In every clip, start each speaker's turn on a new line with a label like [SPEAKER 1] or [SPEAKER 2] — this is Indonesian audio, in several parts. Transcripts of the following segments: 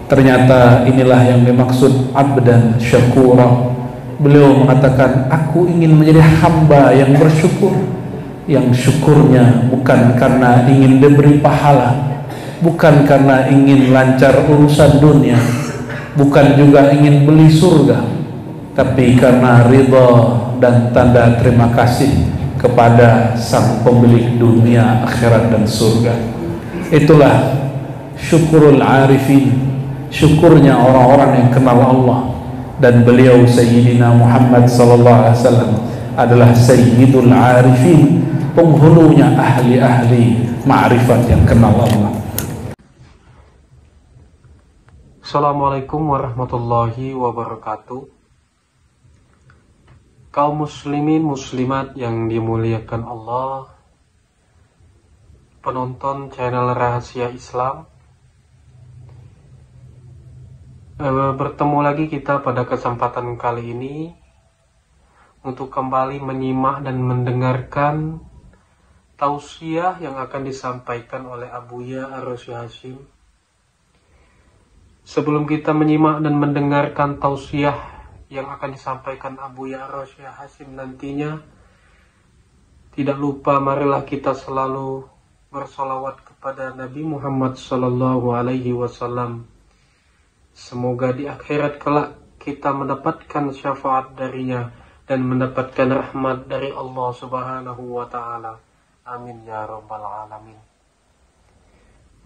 [SPEAKER 1] Ternyata inilah yang dimaksud abdan syakura. Beliau mengatakan, aku ingin menjadi hamba yang bersyukur, yang syukurnya bukan karena ingin diberi pahala, bukan karena ingin lancar urusan dunia, bukan juga ingin beli surga, tapi karena ridha dan tanda terima kasih kepada sang pemilik dunia, akhirat dan surga. Itulah syukurul arifin, syukurnya orang-orang yang kenal Allah. Dan beliau Sayyidina Muhammad sallallahu alaihi wasallam adalah Sayyidul Arifin, penghulunya ahli-ahli ma'rifat yang kenal Allah.
[SPEAKER 2] Assalamualaikum warahmatullahi wabarakatuh. Kaum muslimin muslimat yang dimuliakan Allah, penonton channel Rahasia Islam, bertemu lagi kita pada kesempatan kali ini untuk kembali menyimak dan mendengarkan tausiah yang akan disampaikan oleh Abuya Ar-Rasy Hasyim. Sebelum kita menyimak dan mendengarkan tausiah yang akan disampaikan Abuya Ar-Rasy Hasyim nantinya, tidak lupa marilah kita selalu bersolawat kepada Nabi Muhammad sallallahu alaihi wasallam. Semoga di akhirat kelak kita mendapatkan syafaat darinya dan mendapatkan rahmat dari Allah Subhanahu wa ta'ala. Amin ya rabbal alamin.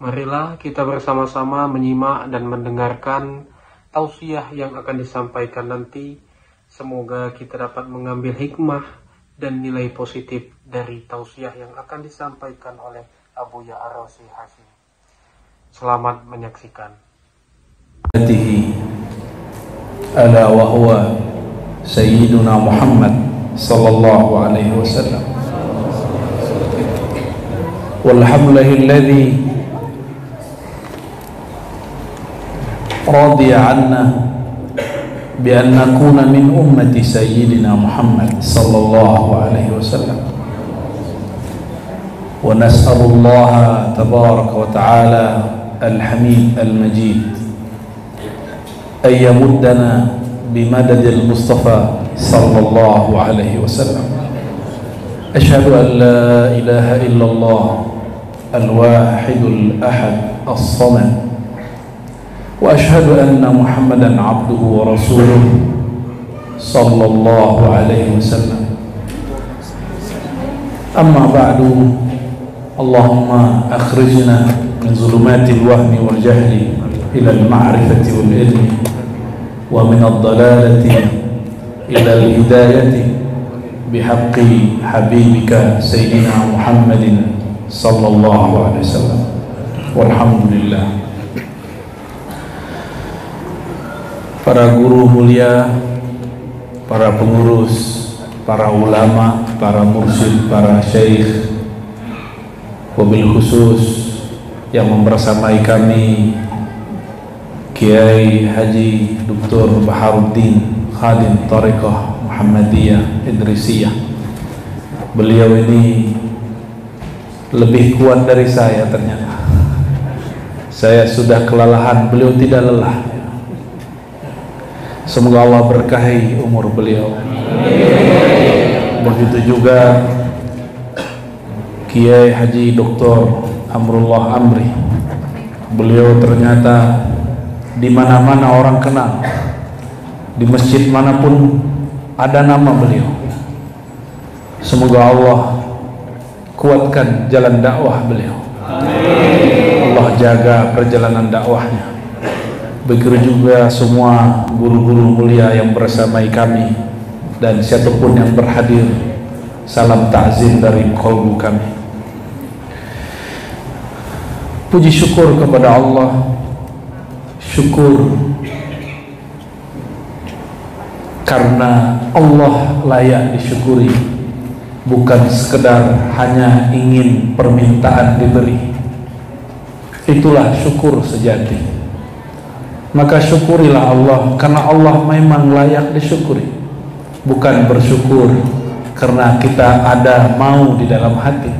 [SPEAKER 2] Marilah kita bersama-sama menyimak dan mendengarkan tausiah yang akan disampaikan nanti. Semoga kita dapat mengambil hikmah dan nilai positif dari tausiah yang akan disampaikan oleh Abuya Ar-Rasy Hasyim. Selamat menyaksikan.
[SPEAKER 1] Ala wa huwa Sayyiduna Muhammad sallallahu alaihi wasallam. Walhamdulillahilladzi radiya 'anna bi an nakuna min ummati Sayyidina Muhammad sallallahu alaihi wasallam. Wa nas'alullaha tabaraka wa ta'ala al-hamid al-majid أن يمدنا بمدد المصطفى صلى الله عليه وسلم. أشهد أن لا إله إلا الله الواحد الأحد الصمد، وأشهد أن محمدا عبده ورسوله صلى الله عليه وسلم. أما بعد، اللهم أخرجنا من ظلمات الوهم والجهل إلى المعرفة والعلم، ومن الضلالة إلى الهداية، بحق حبيبك سيدنا محمد صلى الله عليه وسلم. والحمد لله. Para guru mulia, para pengurus, para ulama, para mursyid, para syekh, wabil khusus yang membersamai kami Kiai Haji Dr. Baharuddin Khadim Thariqah Muhammadiyah Idrisiyah. Beliau ini lebih kuat dari saya ternyata. Saya sudah kelelahan, beliau tidak lelah. Semoga Allah berkahi umur beliau. Begitu juga Kiai Haji Dr. Amrullah Amri. Beliau ternyata di mana-mana orang kenal, di masjid manapun ada nama beliau. Semoga Allah kuatkan jalan dakwah beliau. Allah jaga perjalanan dakwahnya. Begitu juga semua guru-guru mulia yang bersamai kami dan siapapun yang berhadir. Salam ta'zim dari qalbu kami. Puji syukur kepada Allah. Syukur karena Allah layak disyukuri, bukan sekedar hanya ingin permintaan diberi. Itulah syukur sejati. Maka syukurilah Allah karena Allah memang layak disyukuri, bukan bersyukur karena kita ada mau di dalam hati.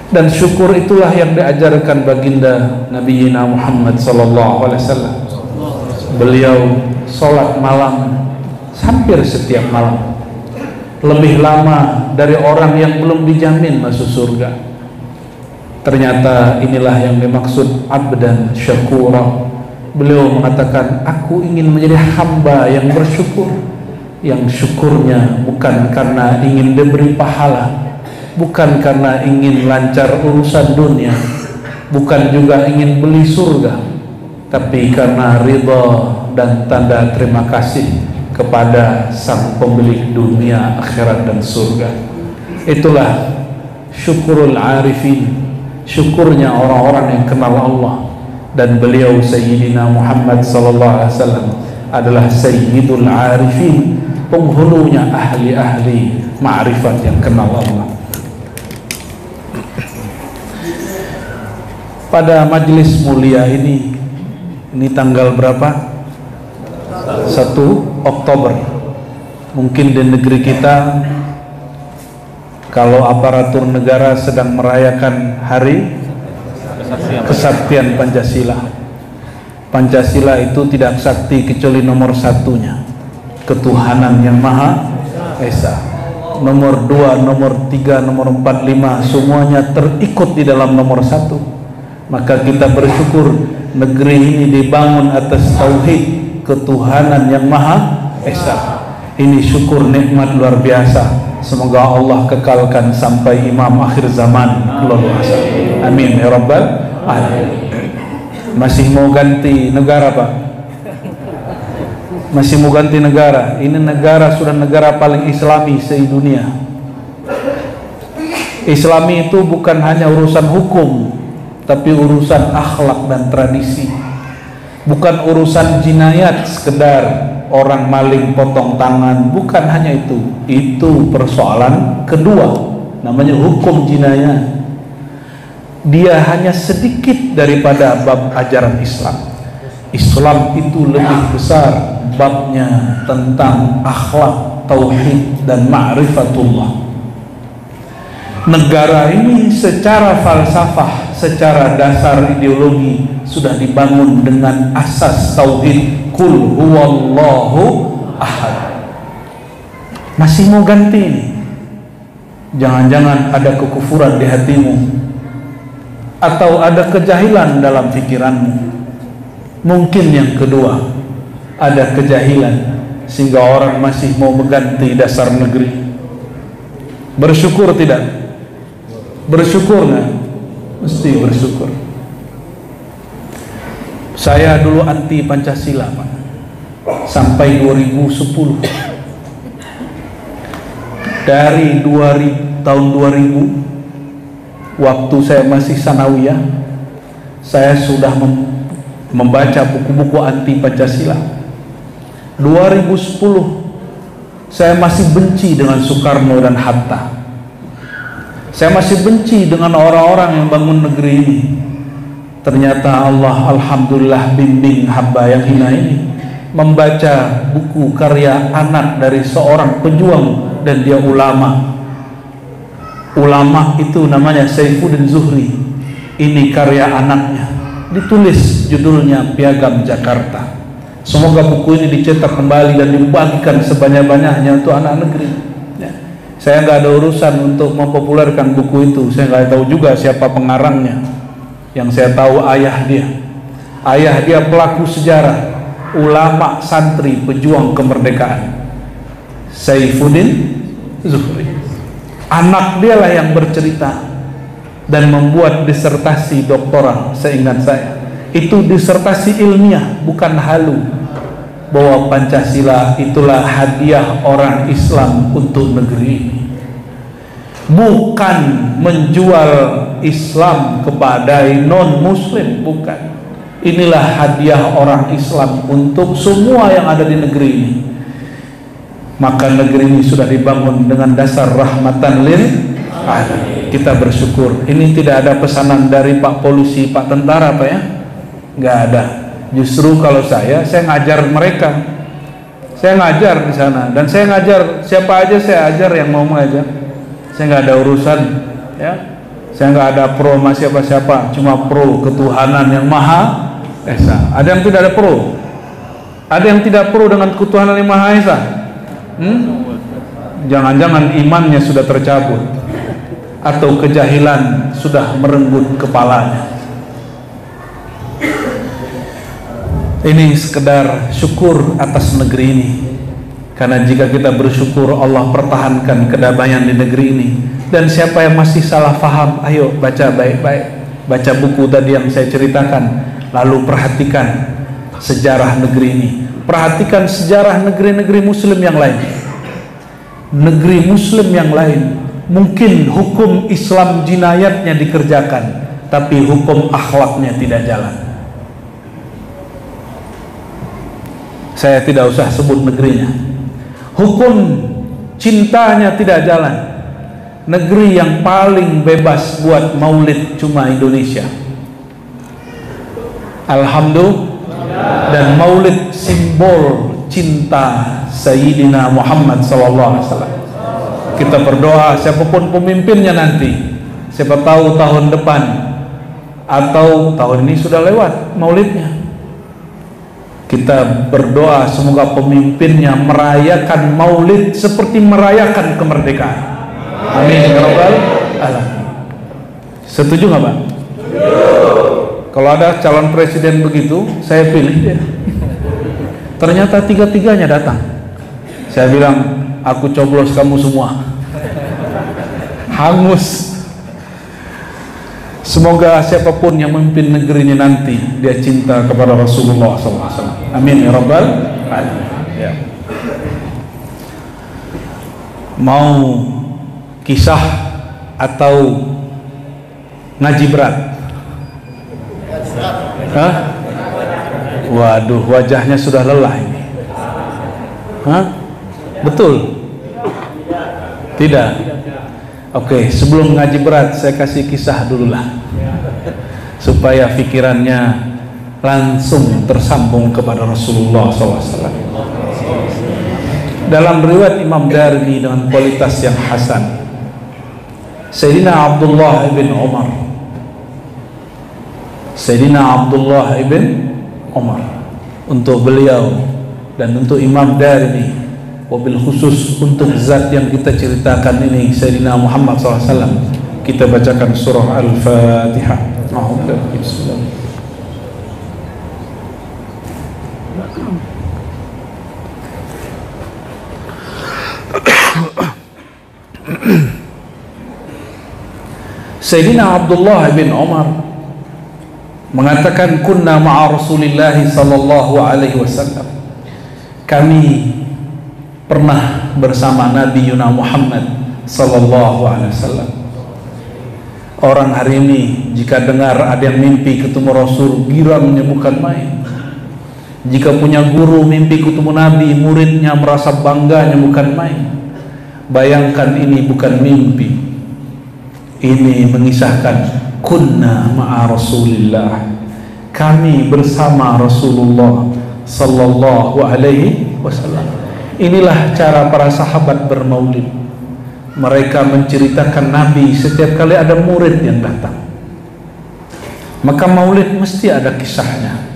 [SPEAKER 1] Dan syukur itulah yang diajarkan baginda Nabi Muhammad SAW. Beliau sholat malam hampir setiap malam, lebih lama dari orang yang belum dijamin masuk surga. Ternyata inilah yang dimaksud abdan syakura. Beliau mengatakan, aku ingin menjadi hamba yang bersyukur, yang syukurnya bukan karena ingin diberi pahala, bukan karena ingin lancar urusan dunia, bukan juga ingin beli surga, tapi karena ridha dan tanda terima kasih kepada sang pemilik dunia, akhirat dan surga. Itulah syukurul arifin, syukurnya orang-orang yang kenal Allah. Dan beliau Sayyidina Muhammad SAW adalah Sayyidul Arifin, penghulunya ahli-ahli ma'rifat yang kenal Allah. Pada majlis mulia ini tanggal berapa? 1 Oktober. Mungkin di negeri kita, kalau aparatur negara sedang merayakan hari kesaktian Pancasila. Pancasila itu tidak sakti kecuali nomor satunya, ketuhanan yang Maha Esa. Nomor 2, nomor 3, nomor 4, 5 semuanya terikut di dalam nomor 1. Maka kita bersyukur negeri ini dibangun atas tauhid ketuhanan yang Maha Esa. Ini syukur nikmat luar biasa. Semoga Allah kekalkan sampai imam akhir zaman keluar asa. Amin ya rabbal alamin. Masih mau ganti negara, Pak? Masih mau ganti negara. Ini negara sudah negara paling islami se-dunia. Islami itu bukan hanya urusan hukum, tapi urusan akhlak dan tradisi. Bukan urusan jinayat sekedar orang maling potong tangan, bukan hanya itu. Itu persoalan kedua, namanya hukum jinayat. Dia hanya sedikit daripada bab ajaran Islam. Islam itu lebih besar babnya tentang akhlak, tauhid dan ma'rifatullah. Negara ini secara falsafah, secara dasar ideologi sudah dibangun dengan asas tauhid, qul huwallahu ahad. Masih mau ganti ini? Jangan-jangan ada kekufuran di hatimu, atau ada kejahilan dalam pikiranmu. Mungkin yang kedua, ada kejahilan sehingga orang masih mau mengganti dasar negeri. Bersyukur tidak? Bersyukur nggak? Mesti bersyukur. Saya dulu anti Pancasila, Pak, sampai 2010. Dari tahun 2000, waktu saya masih sanawiyah, saya sudah membaca buku-buku anti Pancasila. 2010 saya masih benci dengan Soekarno dan Hatta. Saya masih benci dengan orang-orang yang bangun negeri ini. Ternyata Allah alhamdulillah bimbing hamba yang hina ini membaca buku karya anak dari seorang pejuang, dan dia ulama. Ulama itu namanya Saifuddin Zuhri. Ini karya anaknya, ditulis judulnya Piagam Jakarta. Semoga buku ini dicetak kembali dan dibagikan sebanyak-banyaknya untuk anak negeri ya. Saya nggak ada urusan untuk mempopulerkan buku itu. Saya nggak tahu juga siapa pengarangnya. Yang saya tahu ayah dia pelaku sejarah, ulama, santri, pejuang kemerdekaan, Saifuddin Zuhri. Anak dialah yang bercerita dan membuat disertasi doktoral. Seingat saya itu disertasi ilmiah, bukan halu, bahwa Pancasila itulah hadiah orang Islam untuk negeri ini, bukan menjual Islam kepada non muslim, bukan. Inilah hadiah orang Islam untuk semua yang ada di negeri ini. Maka negeri ini sudah dibangun dengan dasar rahmatan lil alamin. Kita bersyukur. Ini tidak ada pesanan dari Pak Polisi, Pak Tentara, Pak ya, nggak ada. Justru kalau saya ngajar mereka, saya ngajar di sana, dan saya ngajar siapa aja saya ajar yang mau mengajar. Saya nggak ada urusan ya. Saya nggak ada pro sama siapa-siapa, cuma pro ketuhanan yang Maha Esa. Ada yang tidak ada pro? Ada yang tidak pro dengan ketuhanan yang Maha Esa? Jangan-jangan imannya sudah tercabut atau kejahilan sudah merenggut kepalanya. Ini sekedar syukur atas negeri ini, karena jika kita bersyukur Allah pertahankan kedamaian di negeri ini. Dan siapa yang masih salah faham, ayo baca baik-baik, baca buku tadi yang saya ceritakan, lalu perhatikan sejarah negeri ini, perhatikan sejarah negeri-negeri muslim yang lain. Negeri muslim yang lain mungkin hukum Islam jinayatnya dikerjakan, tapi hukum akhlaknya tidak jalan. Saya tidak usah sebut negerinya. Hukum cintanya tidak jalan. Negeri yang paling bebas buat maulid cuma Indonesia. Alhamdulillah. Dan maulid simbol cinta Sayyidina Muhammad SAW. Kita berdoa siapapun pemimpinnya nanti, siapa tahu tahun depan atau tahun ini sudah lewat maulidnya, kita berdoa semoga pemimpinnya merayakan maulid seperti merayakan kemerdekaan. Amin ya rabbal alamin. Setuju nggak Pak? Kalau ada calon presiden begitu, saya pilih dia. Ternyata tiga-tiganya datang. Saya bilang, aku coblos kamu semua. Hangus. Semoga siapapun yang memimpin negerinya nanti, dia cinta kepada Rasulullah SAW. Amin ya rabbal alamin. Ya. Mau kisah atau ngaji berat? Hah? Waduh, wajahnya sudah lelah ini. Hah? Betul? Tidak? Oke, sebelum ngaji berat saya kasih kisah dulu lah, supaya pikirannya langsung tersambung kepada Rasulullah SAW. Dalam riwayat Imam Darimi dengan kualitas yang hasan, Sayyidina Abdullah ibn Umar, Sayyidina Abdullah ibn Umar, untuk beliau dan untuk Imam Darimi, wabil khusus untuk zat yang kita ceritakan ini, Sayyidina Muhammad SAW, kita bacakan surah Al-Fatihah. Bismillah. Sayyidina Abdullah bin Umar mengatakan, kunna ma'a Rasulillah sallallahu alaihi wasallam, kami pernah bersama Nabi Yuna Muhammad sallallahu alaihi wasallam. Orang hari ini jika dengar ada yang mimpi ketemu Rasul, giramnya bukan main. Jika punya guru mimpi ketemu Nabi, muridnya merasa bangganya bukan main. Bayangkan ini bukan mimpi, ini mengisahkan kunna ma'a Rasulillah, kami bersama Rasulullah sallallahu alaihi wasallam. Inilah cara para sahabat bermaulid. Mereka menceritakan Nabi setiap kali ada murid yang datang. Maka maulid mesti ada kisahnya,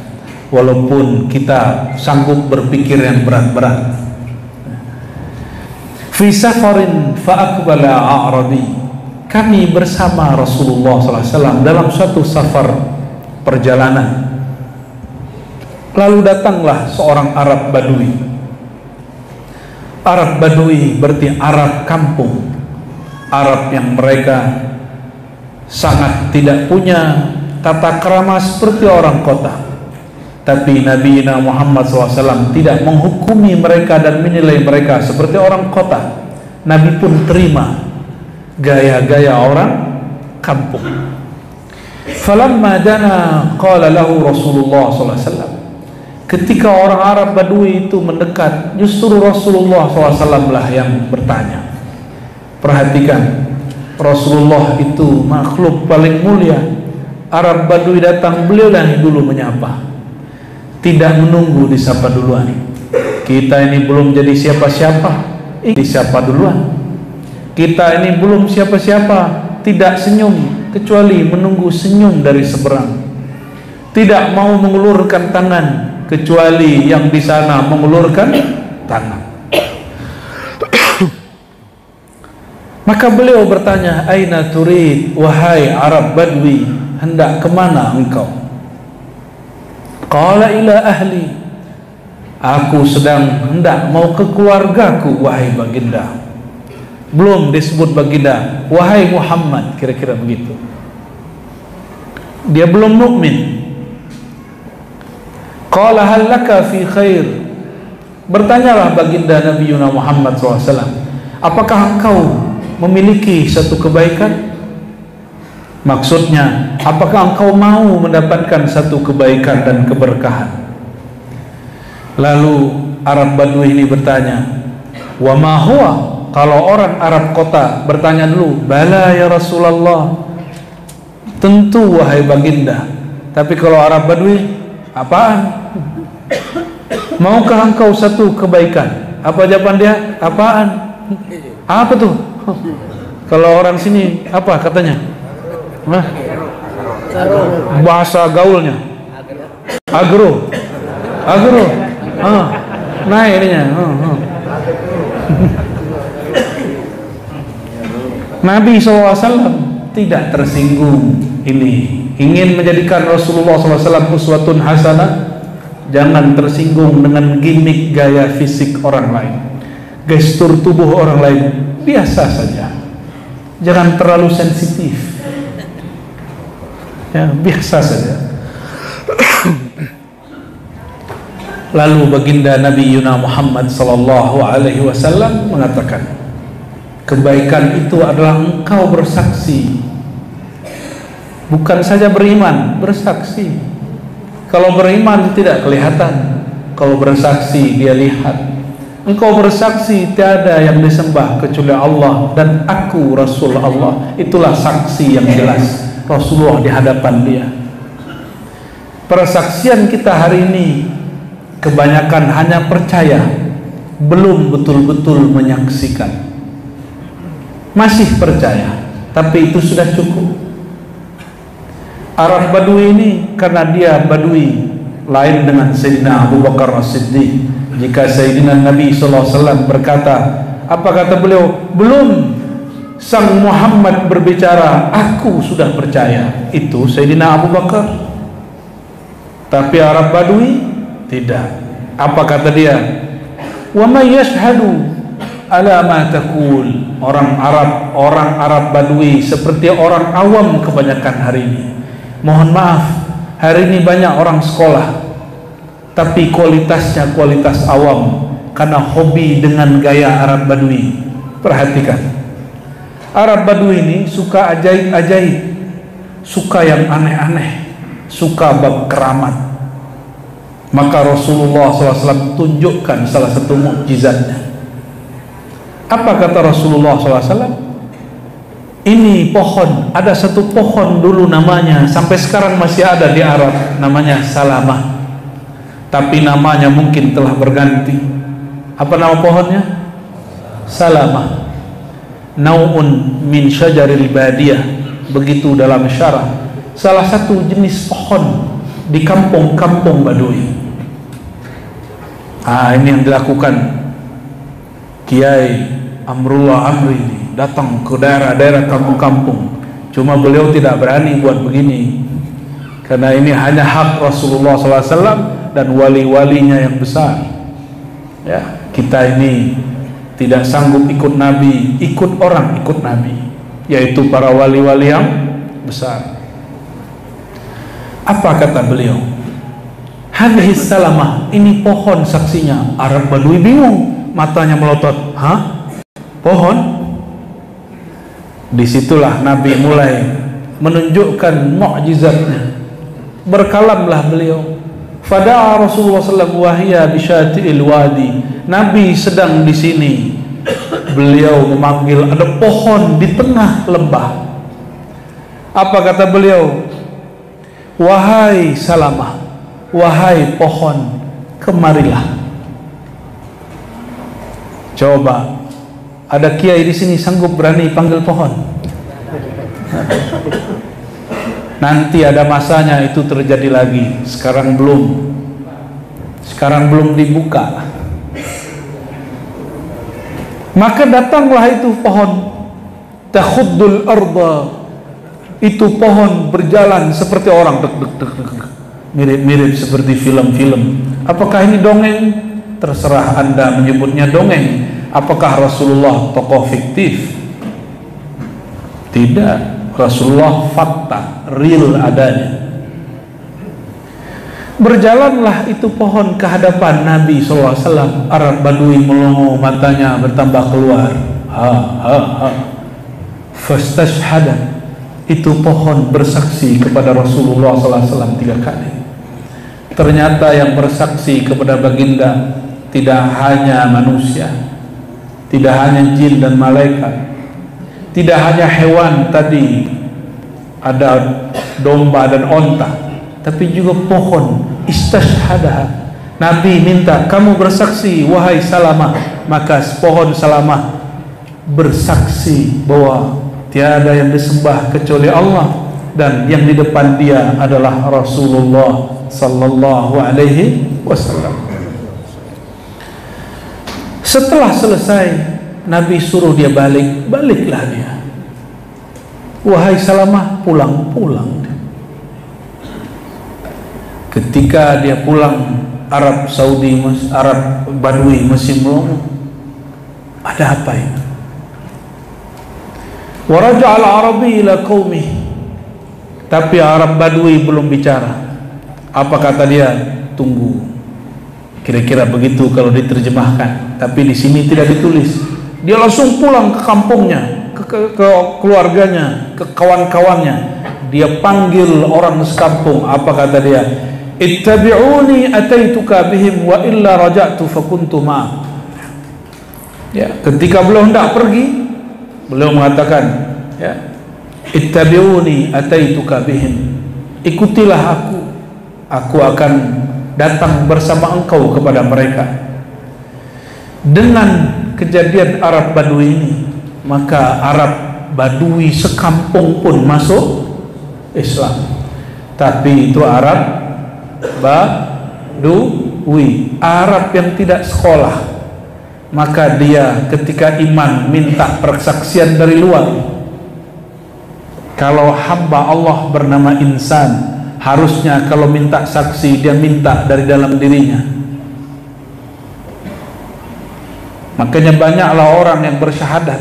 [SPEAKER 1] walaupun kita sanggup berpikir yang berat-berat. Fi safarin fa'aqbala a'rabi, kami bersama Rasulullah SAW dalam suatu safar perjalanan. Lalu datanglah seorang Arab Badui. Arab Badui berarti Arab kampung, Arab yang mereka sangat tidak punya tata krama seperti orang kota. Tapi Nabi Muhammad SAW tidak menghukumi mereka dan menilai mereka seperti orang kota. Nabi pun terima gaya-gaya orang kampung. Falamma dana qala lahu Rasulullah SAW, ketika orang Arab Badui itu mendekat, justru Rasulullah SAW lah yang bertanya. Perhatikan, Rasulullah itu makhluk paling mulia. Arab Badui datang, beliau yang dulu menyapa, tidak menunggu disapa duluan. Kita ini belum jadi siapa-siapa, disapa duluan. Kita ini belum siapa-siapa, tidak senyum, kecuali menunggu senyum dari seberang. Tidak mau mengulurkan tangan kecuali yang di sana mengulurkan tangan. Maka beliau bertanya, aina turid, wahai Arab Badwi, hendak kemana engkau? Qala ila ahli, aku sedang hendak mau ke keluargaku, wahai baginda. Belum disebut baginda, wahai Muhammad, kira-kira begitu. Dia belum mukmin. Qala hal laka fi khair, bertanyalah baginda Nabi Muhammad SAW, apakah engkau memiliki satu kebaikan? Maksudnya, apakah engkau mau mendapatkan satu kebaikan dan keberkahan? Lalu Arab Badui ini bertanya, wa ma huwa? Kalau orang Arab kota bertanya dulu, bala ya Rasulullah, tentu wahai baginda. Tapi kalau Arab Badui, apaan? Maukah engkau satu kebaikan? Apa jawaban dia? Apaan? Apa tuh? Kalau orang sini apa katanya? Nah, bahasa gaulnya agro. Nah ininya. Nabi SAW tidak tersinggung ini. Ingin menjadikan Rasulullah SAW uswatun hasanah, jangan tersinggung dengan gimmick gaya fisik orang lain, gestur tubuh orang lain, biasa saja. Jangan terlalu sensitif, ya, biasa saja. Lalu baginda Nabi Muhammad SAW mengatakan, kebaikan itu adalah engkau bersaksi, bukan saja beriman, bersaksi. Kalau beriman tidak kelihatan, kalau bersaksi dia lihat. Engkau bersaksi tiada yang disembah kecuali Allah dan aku Rasul Allah. Itulah saksi yang jelas Rasulullah di hadapan dia. Persaksian kita hari ini kebanyakan hanya percaya, belum betul-betul menyaksikan. Masih percaya, tapi itu sudah cukup. Arab Badui ini karena dia Badui, lain dengan Sayyidina Abu Bakar As-Siddiq. Jika Sayyidina Nabi SAW berkata, apa kata beliau? Belum Sang Muhammad berbicara, aku sudah percaya. Itu Sayyidina Abu Bakar. Tapi Arab Badui tidak. Apa kata dia? Wa may yashhadu ala ma taqul. Orang Arab Badui seperti orang awam kebanyakan hari ini. Mohon maaf, hari ini banyak orang sekolah, tapi kualitasnya kualitas awam karena hobi dengan gaya Arab Badui. Perhatikan, Arab Badui ini suka ajaib-ajaib, suka yang aneh-aneh, suka bab keramat. Maka Rasulullah SAW tunjukkan salah satu mukjizatnya. Apa kata Rasulullah SAW? Ini pohon, ada satu pohon dulu namanya, sampai sekarang masih ada di Arab, namanya Salamah. Tapi namanya mungkin telah berganti. Apa nama pohonnya? Salamah. Nau'un min syajaril badiyah. Begitu dalam syarah. Salah satu jenis pohon di kampung-kampung Badui. Ini yang dilakukan Kiai Amrullah Amri ini, datang ke daerah-daerah kampung-kampung. Cuma beliau tidak berani buat begini, karena ini hanya hak Rasulullah SAW dan wali-walinya yang besar. Ya, kita ini tidak sanggup ikut Nabi, ikut orang ikut Nabi, yaitu para wali-wali yang besar. Apa kata beliau? Hadhihi Salamah, ini pohon saksinya. Arab Badui bingung, matanya melotot. Hah? Pohon? Disitulah Nabi mulai menunjukkan mukjizatnya. Berkalamlah beliau. Fada'a Rasulullah SAW wahia bisyati'il wadi. Nabi sedang di sini. Beliau memanggil, ada pohon di tengah lembah. Apa kata beliau? Wahai Salamah, wahai pohon, kemarilah. Coba, ada kiai di sini sanggup berani panggil pohon? Nanti ada masanya itu terjadi lagi. Sekarang belum. Sekarang belum dibuka. Maka datanglah itu pohon takhuddul arda. Itu pohon berjalan seperti orang, mirip-mirip seperti film-film. Apakah ini dongeng? Terserah Anda menyebutnya dongeng. Apakah Rasulullah tokoh fiktif? Tidak. Rasulullah fakta, real adanya. Berjalanlah itu pohon ke hadapan Nabi SAW. Arab Badui melongo, matanya bertambah keluar. Fastashhada. Itu pohon bersaksi kepada Rasulullah SAW 3 kali. Ternyata yang bersaksi kepada baginda tidak hanya manusia, tidak hanya jin dan malaikat, tidak hanya hewan tadi, ada domba dan onta, tapi juga pohon. Istashhadaha. Nabi minta, kamu bersaksi wahai Salamah. Maka pohon Salamah bersaksi bahwa tiada yang disembah kecuali Allah, dan yang di depan dia adalah Rasulullah sallallahu alaihi wasallam. Setelah selesai, Nabi suruh dia balik. Baliklah dia. Wahai Salamah, pulang. Ketika dia pulang, Arab Badui masih melongo. Ada apa ini? Wa raja'a al-Arabi ila qaumih. Tapi Arab Badui belum bicara. Apa kata dia? Tunggu. Kira-kira begitu kalau diterjemahkan. Tapi di sini tidak ditulis. Dia langsung pulang ke kampungnya, ke keluarganya, ke kawan-kawannya. Dia panggil orang sekampung. Apa kata dia? Ittabi'uni ataituka bihim wa illa raja'tu fakuntu ma'ak. Ya, ketika beliau hendak pergi, beliau mengatakan, ya, ittabi'uni ataituka bihim. Ikutilah aku akan datang bersama engkau kepada mereka. Dengan kejadian Arab Badui ini, maka Arab Badui sekampung pun masuk Islam. Tapi itu Arab Badui, Arab yang tidak sekolah. Maka dia ketika iman minta persaksian dari luar. Kalau hamba Allah bernama insan, harusnya kalau minta saksi dia minta dari dalam dirinya. Makanya banyaklah orang yang bersyahadat,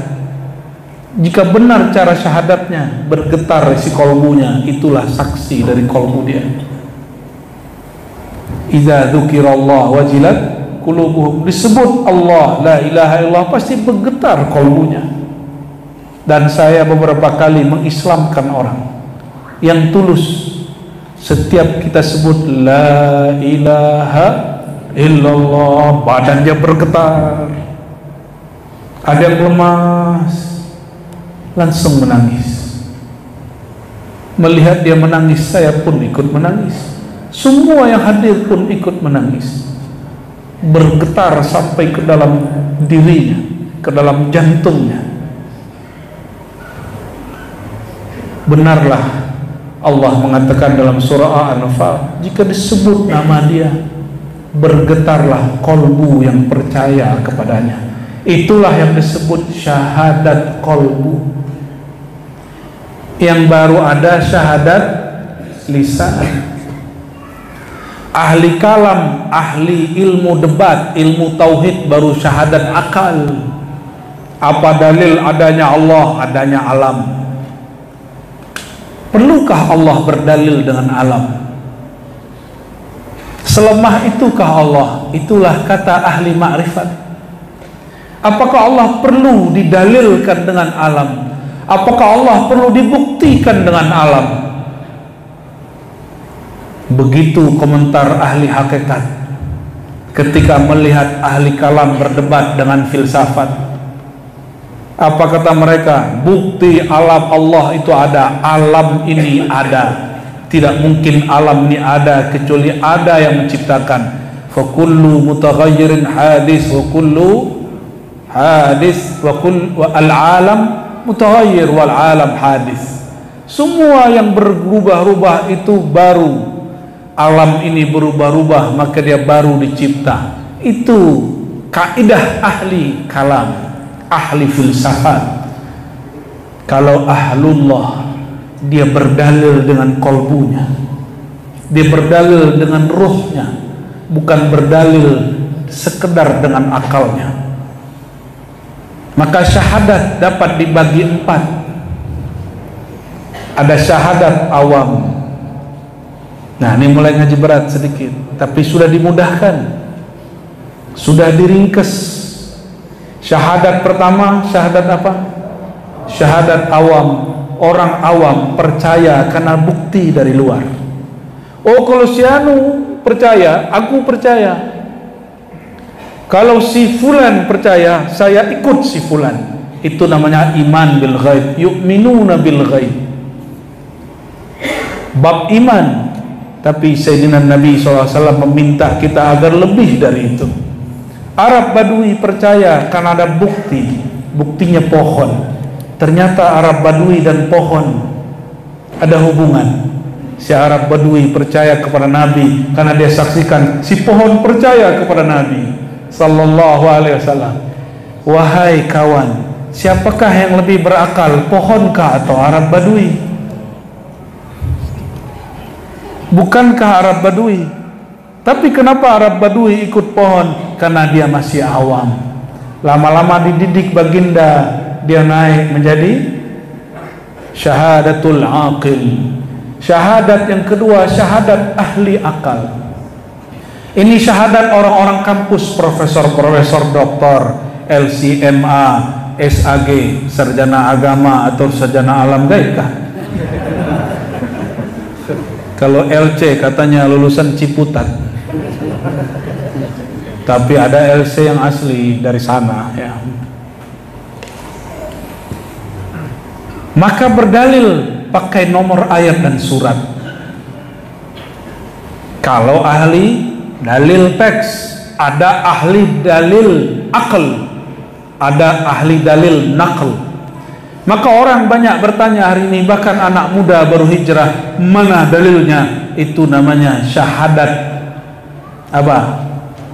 [SPEAKER 1] jika benar cara syahadatnya, bergetar isi kolbunya, itulah saksi dari kolbu dia. Idza dzukirallah wajilat qulubuhum, disebut Allah la ilaha illallah pasti bergetar kolbunya. Dan saya beberapa kali mengislamkan orang yang tulus. Setiap kita sebut la ilaha illallah, badannya bergetar, ada yang lemas, langsung menangis. Melihat dia menangis, saya pun ikut menangis. Semua yang hadir pun ikut menangis. Bergetar sampai ke dalam dirinya, ke dalam jantungnya. Benarlah Allah mengatakan dalam surah An-Nafal, jika disebut nama dia, bergetarlah kolbu yang percaya kepadanya. Itulah yang disebut syahadat kolbu. Yang baru ada syahadat lisan. Ahli kalam, ahli ilmu debat, ilmu tauhid baru syahadat akal. Apa dalil adanya Allah, adanya alam? Perlukah Allah berdalil dengan alam? Selemah itukah Allah? Itulah kata ahli ma'rifat. Apakah Allah perlu didalilkan dengan alam? Apakah Allah perlu dibuktikan dengan alam? Begitu komentar ahli hakikat ketika melihat ahli kalam berdebat dengan filsafat. Apa kata mereka? Bukti alam Allah itu ada, alam ini ada. Tidak mungkin alam ini ada kecuali ada yang menciptakan. Fa kullu mutaghayyirin hadis wa kullu hadis wa al alam mutaghayyir wal alam hadis. Semua yang berubah-ubah itu baru. Alam ini berubah-ubah, maka dia baru dicipta. Itu kaidah ahli kalam, ahli filsafat. Kalau ahlullah, dia berdalil dengan kolbunya, dia berdalil dengan ruhnya, bukan berdalil sekedar dengan akalnya. Maka syahadat dapat dibagi 4. Ada syahadat awam. Nah, ini mulai ngaji berat sedikit, tapi sudah dimudahkan, sudah diringkes. Syahadat pertama, syahadat apa? Syahadat awam. Orang awam percaya karena bukti dari luar. Oh, kalau si anu percaya, aku percaya. Kalau si fulan percaya, saya ikut si fulan. Itu namanya iman bil ghaib. Yu'minuna bil ghaib. Bab iman. Tapi Sayyidina Nabi SAW meminta kita agar lebih dari itu. Arab Badui percaya karena ada bukti. Buktinya pohon. Ternyata Arab Badui dan pohon ada hubungan. Si Arab Badui percaya kepada Nabi karena dia saksikan si pohon percaya kepada Nabi Sallallahu Alaihi Wasallam. Wahai kawan, siapakah yang lebih berakal, pohonkah atau Arab Badui? Bukankah Arab Badui? Tapi kenapa Arab Badui ikut pohon? Karena dia masih awam. Lama-lama dididik baginda, dia naik menjadi syahadatul aqil. Syahadat yang kedua, syahadat ahli akal. Ini syahadat orang-orang kampus, profesor-profesor, doktor, LCMA, SAG, sarjana agama atau sarjana alam gaib kah? Kalau LC katanya lulusan Ciputat, tapi ada LC yang asli dari sana ya. Maka berdalil pakai nomor ayat dan surat. Kalau ahli dalil teks, ada ahli dalil akal, ada ahli dalil nakal. Maka orang banyak bertanya hari ini, bahkan anak muda baru hijrah, mana dalilnya? Itu namanya syahadat apa?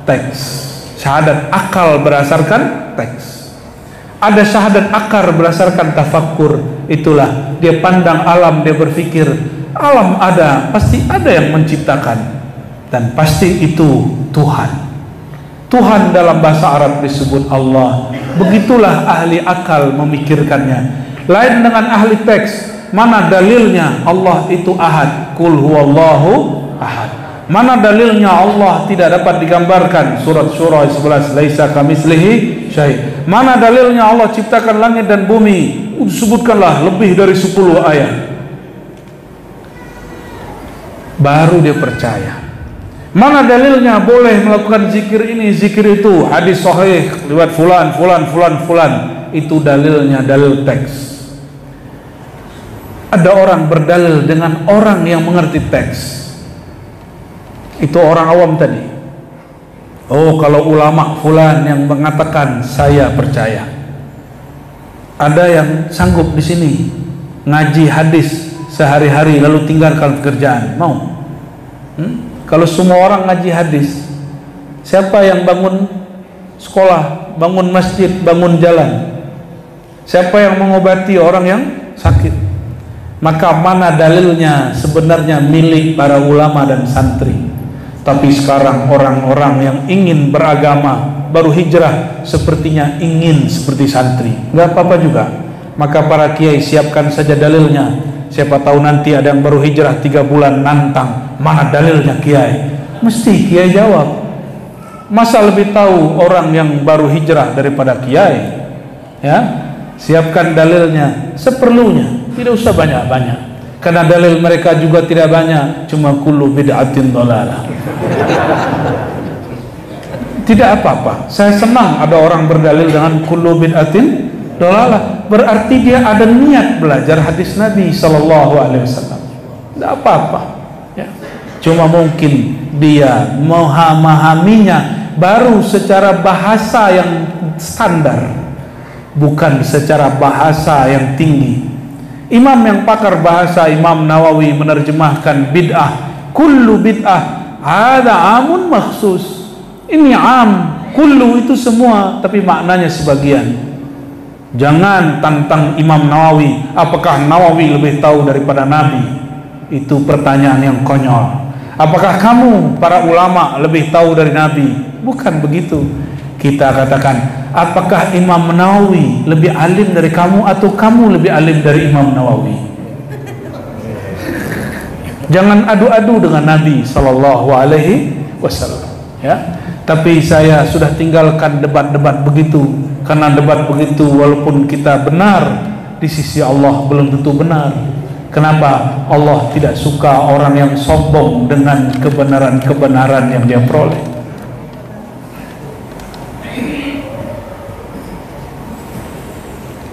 [SPEAKER 1] Teks. Syahadat akal berdasarkan teks. Ada syahadat akar berdasarkan tafakkur. Itulah dia pandang alam, dia berpikir alam ada, pasti ada yang menciptakan, dan pasti itu Tuhan. Tuhan dalam bahasa Arab disebut Allah. Begitulah ahli akal memikirkannya. Lain dengan ahli teks. Mana dalilnya Allah itu ahad? Qul huwallahu ahad. Mana dalilnya Allah tidak dapat digambarkan? Surat Syura 11, laisa kamitslihi syai'. Mana dalilnya Allah ciptakan langit dan bumi? Sebutkanlah lebih dari 10 ayat. Baru dia percaya. Mana dalilnya boleh melakukan zikir ini, zikir itu? Hadis sahih lewat fulan. Itu dalilnya, dalil teks. Ada orang berdalil dengan orang yang mengerti teks. Itu orang awam tadi. Oh, kalau ulama fulan yang mengatakan, saya percaya. Ada yang sanggup di sini ngaji hadis sehari-hari lalu tinggalkan pekerjaan, mau? Kalau semua orang ngaji hadis, siapa yang bangun sekolah, bangun masjid, bangun jalan? Siapa yang mengobati orang yang sakit? Maka mana dalilnya sebenarnya milik para ulama dan santri? Tapi sekarang orang-orang yang ingin beragama, baru hijrah, sepertinya ingin seperti santri. Gak apa-apa juga. Maka para kiai siapkan saja dalilnya. Siapa tahu nanti ada yang baru hijrah 3 bulan nantang, mana dalilnya kiai? Mesti kiai jawab. Masa lebih tahu orang yang baru hijrah daripada kiai? Ya, siapkan dalilnya seperlunya, tidak usah banyak-banyak. Karena dalil mereka juga tidak banyak, cuma kullu bid'atin dhalalah. Tidak apa-apa. Saya senang ada orang berdalil dengan kullu bid'atin dhalalah. Berarti dia ada niat belajar hadis Nabi sallallahu alaihi wasallam. Tidak apa-apa. Ya. Cuma mungkin dia memahaminya baru secara bahasa yang standar, bukan secara bahasa yang tinggi. Imam yang pakar bahasa Imam Nawawi menerjemahkan bid'ah, kullu bid'ah ada amun maksus. Ini am, kullu itu semua, tapi maknanya sebagian. Jangan tantang Imam Nawawi, apakah Nawawi lebih tahu daripada Nabi? Itu pertanyaan yang konyol. Apakah kamu para ulama lebih tahu dari Nabi? Bukan begitu. Kita katakan, apakah Imam Nawawi lebih alim dari kamu atau kamu lebih alim dari Imam Nawawi? Jangan adu-adu dengan Nabi Sallallahu Alaihi Wasallam, ya. Tapi saya sudah tinggalkan debat-debat begitu, karena debat begitu walaupun kita benar di sisi Allah belum tentu benar. Kenapa? Allah tidak suka orang yang sombong dengan kebenaran-kebenaran yang dia peroleh.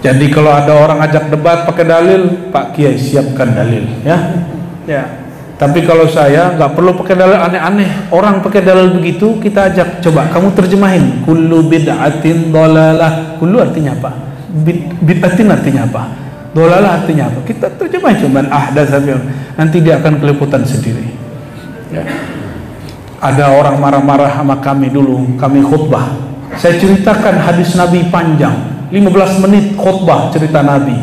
[SPEAKER 1] Jadi kalau ada orang ajak debat pakai dalil, Pak Kiai siapkan dalil, ya. Ya. Tapi kalau saya nggak perlu pakai dalil aneh-aneh. Orang pakai dalil begitu, kita ajak, coba kamu terjemahin. Kullu bid'atin dhalalah. Kullu artinya apa? Bid'atin artinya apa? Dhalalah artinya apa? Kita terjemahin cuman ahdatsa. Nanti dia akan keliputan sendiri. Ya. Ada orang marah-marah sama kami dulu, kami khutbah. Saya ceritakan hadis Nabi panjang. 15 menit khutbah cerita Nabi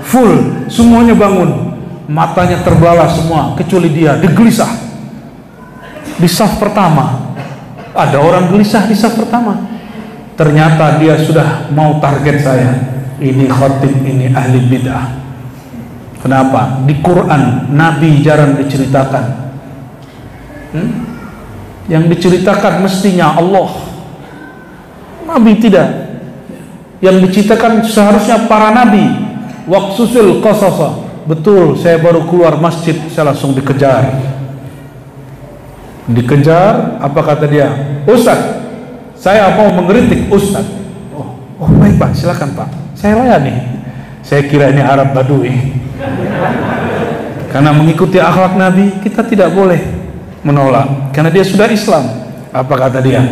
[SPEAKER 1] full, semuanya bangun, matanya terbelalak semua kecuali dia gelisah di saf pertama. Ada orang gelisah di saf pertama, ternyata dia sudah mau target saya. Ini khatib, ini ahli bid'ah. Kenapa? Di Quran Nabi jarang diceritakan. Yang diceritakan mestinya Allah, Nabi tidak. Yang diceritakan seharusnya para nabi. Waqsusil qasasa. Betul, saya baru keluar masjid, saya langsung dikejar. Dikejar, apa kata dia? Ustaz, saya mau mengkritik Ustaz. Oh baik Pak, silakan Pak, saya layani. Saya kira ini Arab Badui. Karena mengikuti akhlak Nabi, kita tidak boleh menolak, karena dia sudah Islam. Apa kata dia?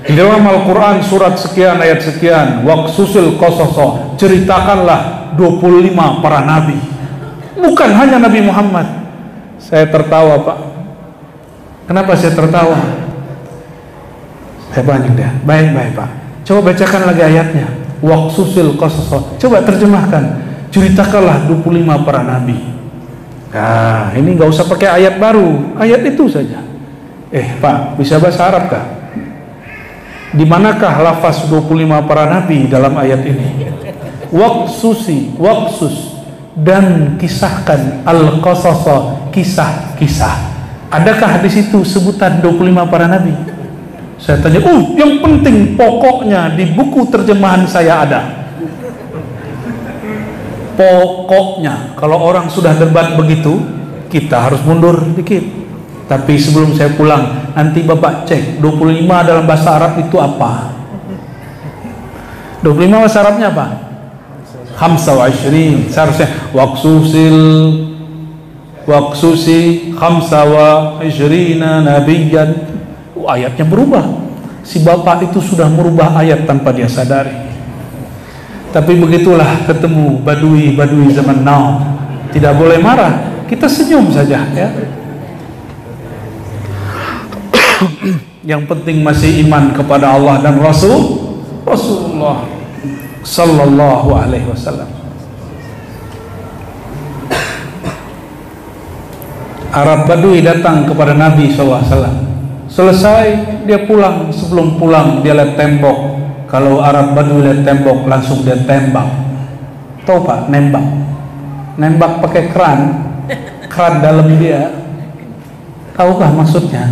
[SPEAKER 1] Di dalam Al-Quran surat sekian ayat sekian, waqsusil qasasa, ceritakanlah 25 para nabi, bukan hanya Nabi Muhammad. Saya tertawa Pak. Kenapa saya tertawa? Saya banyak dia. Baik Pak, coba bacakan lagi ayatnya. Waqsusil qasasa, coba terjemahkan, ceritakanlah 25 para nabi. Nah ini nggak usah pakai ayat baru, ayat itu saja. Pak, bisa bahasa Arab kah? Di manakah lafaz 25 para nabi dalam ayat ini? Waqsus dan kisahkan, al-qasasa, kisah-kisah. Adakah di situ sebutan 25 para nabi? Saya tanya, yang penting pokoknya di buku terjemahan saya ada. Pokoknya, kalau orang sudah debat begitu, kita harus mundur dikit. Tapi sebelum saya pulang, nanti Bapak cek 25 dalam bahasa Arab itu apa? 25 bahasa Arabnya apa? Khamsa wa ishrin. Seharusnya waqsusi khamsa wa ishrina nabiyyan. Ayatnya berubah. Si Bapak itu sudah merubah ayat tanpa dia sadari. Tapi begitulah ketemu badui zaman now. Tidak boleh marah, kita senyum saja, ya. Yang penting masih iman kepada Allah dan Rasulullah Sallallahu Alaihi Wasallam. Arab Badui datang kepada Nabi SAW. Selesai dia pulang. Sebelum pulang dia lihat tembok. Kalau Arab Badui lihat tembok langsung dia tembak. Tahu Pak, nembak pakai keran dalam dia. Tahukah maksudnya?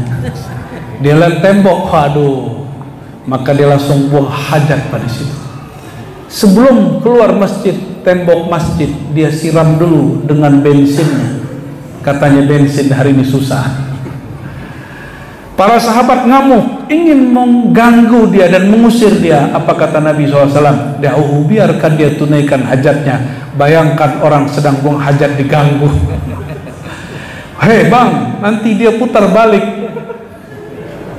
[SPEAKER 1] Dia lihat tembok, aduh, maka dia langsung buang hajat pada situ. Sebelum keluar masjid, tembok masjid dia siram dulu dengan bensinnya. Katanya bensin hari ini susah. Para sahabat ngamuk, ingin mengganggu dia dan mengusir dia. Apa kata Nabi SAW? Biarkan dia tunaikan hajatnya. Bayangkan orang sedang buang hajat diganggu. Hei bang, nanti dia putar balik.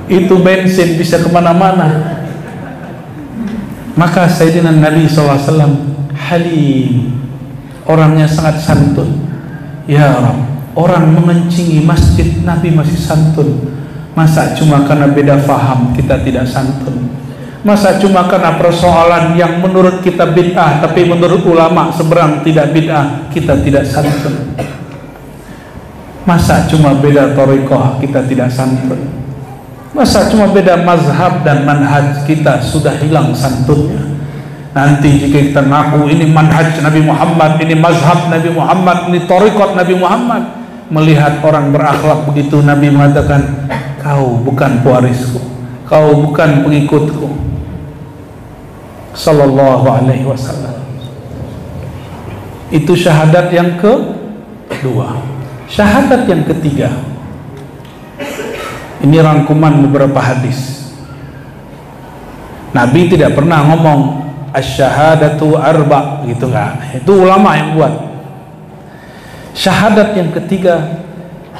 [SPEAKER 1] Itu bensin bisa kemana-mana. Maka Sayyidina Nabi SAW halim, orangnya sangat santun. Ya Rabb, orang mengencingi masjid Nabi masih santun. Masa cuma karena beda faham kita tidak santun? Masa cuma karena persoalan yang menurut kita bid'ah tapi menurut ulama seberang tidak bid'ah kita tidak santun? Masa cuma beda thariqah kita tidak santun? Masa cuma beda mazhab dan manhaj kita sudah hilang santunnya? Nanti jika kita ngaku ini manhaj Nabi Muhammad, ini mazhab Nabi Muhammad, ini thariqat Nabi Muhammad, melihat orang berakhlak begitu, Nabi mengatakan, kau bukan pewarisku, kau bukan pengikutku. Sallallahu alaihi wasallam. Itu syahadat yang kedua. Syahadat yang ketiga, ini rangkuman beberapa hadis. Nabi tidak pernah ngomong asyhadatu arba gitu, enggak. Itu ulama yang buat. Syahadat yang ketiga,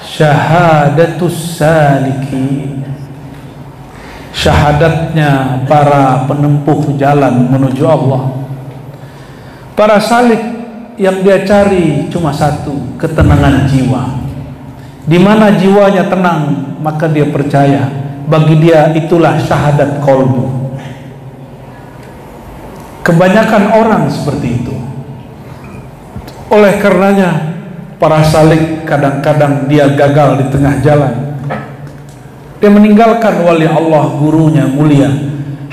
[SPEAKER 1] syahadatus salikin. Syahadatnya para penempuh jalan menuju Allah. Para salik yang dia cari cuma satu, ketenangan jiwa. Di mana jiwanya tenang, maka dia percaya. Bagi dia itulah syahadat qalbu. Kebanyakan orang seperti itu. Oleh karenanya para salik kadang-kadang dia gagal di tengah jalan. Dia meninggalkan wali Allah, gurunya mulia,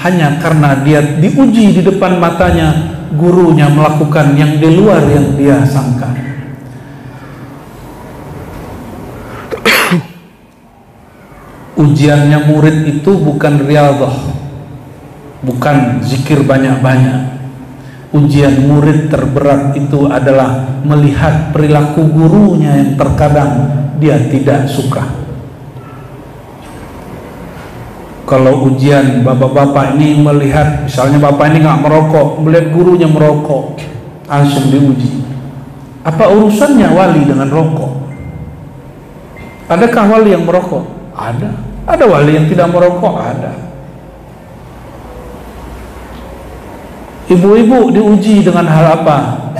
[SPEAKER 1] hanya karena dia diuji di depan matanya, gurunya melakukan yang di luar yang dia sangka. Ujiannya murid itu bukan riyadhah, bukan zikir banyak-banyak. Ujian murid terberat itu adalah melihat perilaku gurunya yang terkadang dia tidak suka. Kalau ujian bapak-bapak ini melihat, misalnya bapak ini nggak merokok, melihat gurunya merokok, langsung diuji. Apa urusannya wali dengan rokok? Adakah wali yang merokok? Ada. Ada wali yang tidak merokok? Ada. Ibu-ibu diuji dengan hal apa?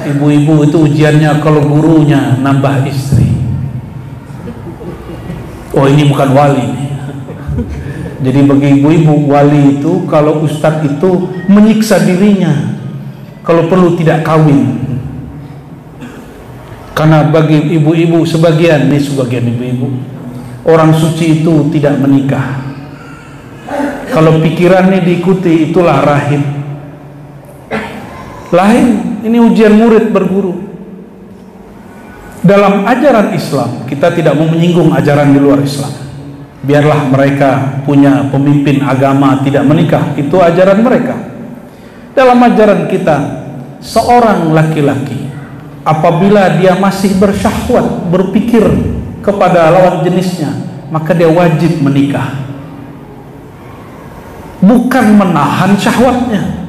[SPEAKER 1] Ibu-ibu itu ujiannya kalau gurunya nambah istri. Oh, ini bukan wali nih. Jadi bagi ibu-ibu, wali itu kalau ustadz itu menyiksa dirinya kalau perlu tidak kawin. Karena bagi ibu-ibu sebagian ibu-ibu, orang suci itu tidak menikah. Kalau pikirannya diikuti, itulah rahib. Lain, ini ujian murid berguru. Dalam ajaran Islam, kita tidak mau menyinggung ajaran di luar Islam. Biarlah mereka punya pemimpin agama tidak menikah, itu ajaran mereka. Dalam ajaran kita, seorang laki-laki apabila dia masih bersyahwat, berpikir kepada lawan jenisnya, maka dia wajib menikah. Bukan menahan syahwatnya,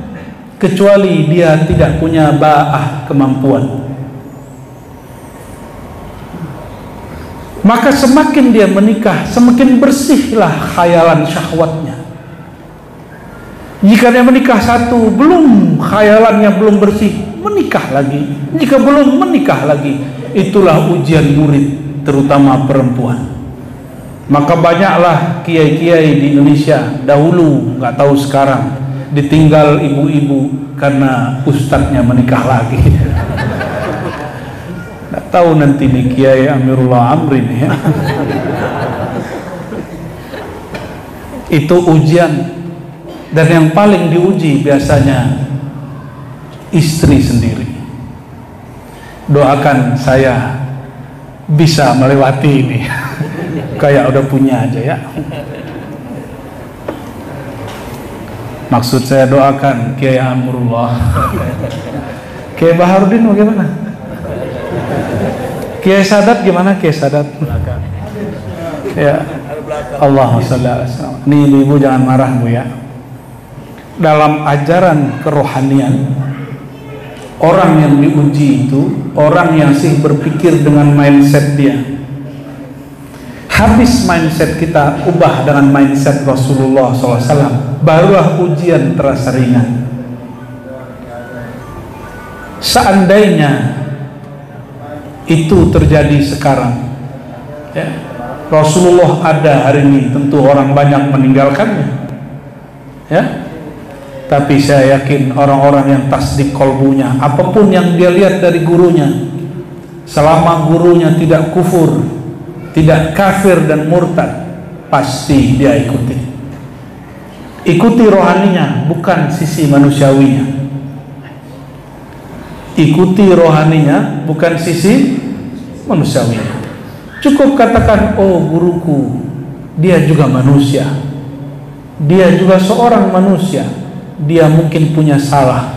[SPEAKER 1] kecuali dia tidak punya ba'ah, kemampuan. Maka semakin dia menikah, semakin bersihlah khayalan syahwatnya. Jika dia menikah satu, belum khayalannya belum bersih, menikah lagi. Jika belum, menikah lagi. Itulah ujian murid, terutama perempuan. Maka banyaklah kiai-kiai di Indonesia dahulu, nggak tahu sekarang, ditinggal ibu-ibu karena ustadznya menikah lagi. Nggak tahu nanti nih Kiai Amirullah Amri nih ya. Itu ujian. Dan yang paling diuji biasanya istri sendiri. Doakan saya bisa melewati ini. Kayak udah punya aja ya. Maksud saya doakan Kiai Amirullah. Kiai Baharudin bagaimana? Kiai Sadat gimana? Kiai Sadat ya. Allahumma sholli ala sayyidina. Nih ibu jangan marah Bu ya. Dalam ajaran kerohanian, orang yang diuji itu orang yang sih berpikir dengan mindset dia. Habis mindset kita ubah dengan mindset Rasulullah SAW, barulah ujian terasa ringan. Seandainya Itu terjadi sekarang, ya. Rasulullah ada hari ini, tentu orang banyak meninggalkannya, ya. Tapi saya yakin orang-orang yang tasdik kolbunya, apapun yang dia lihat dari gurunya, selama gurunya tidak kufur, tidak kafir dan murtad, pasti dia ikuti. Ikuti rohaninya, bukan sisi manusiawinya. Ikuti rohaninya, bukan sisi manusiawinya. Cukup katakan, oh guruku, dia juga manusia, dia juga seorang manusia, dia mungkin punya salah.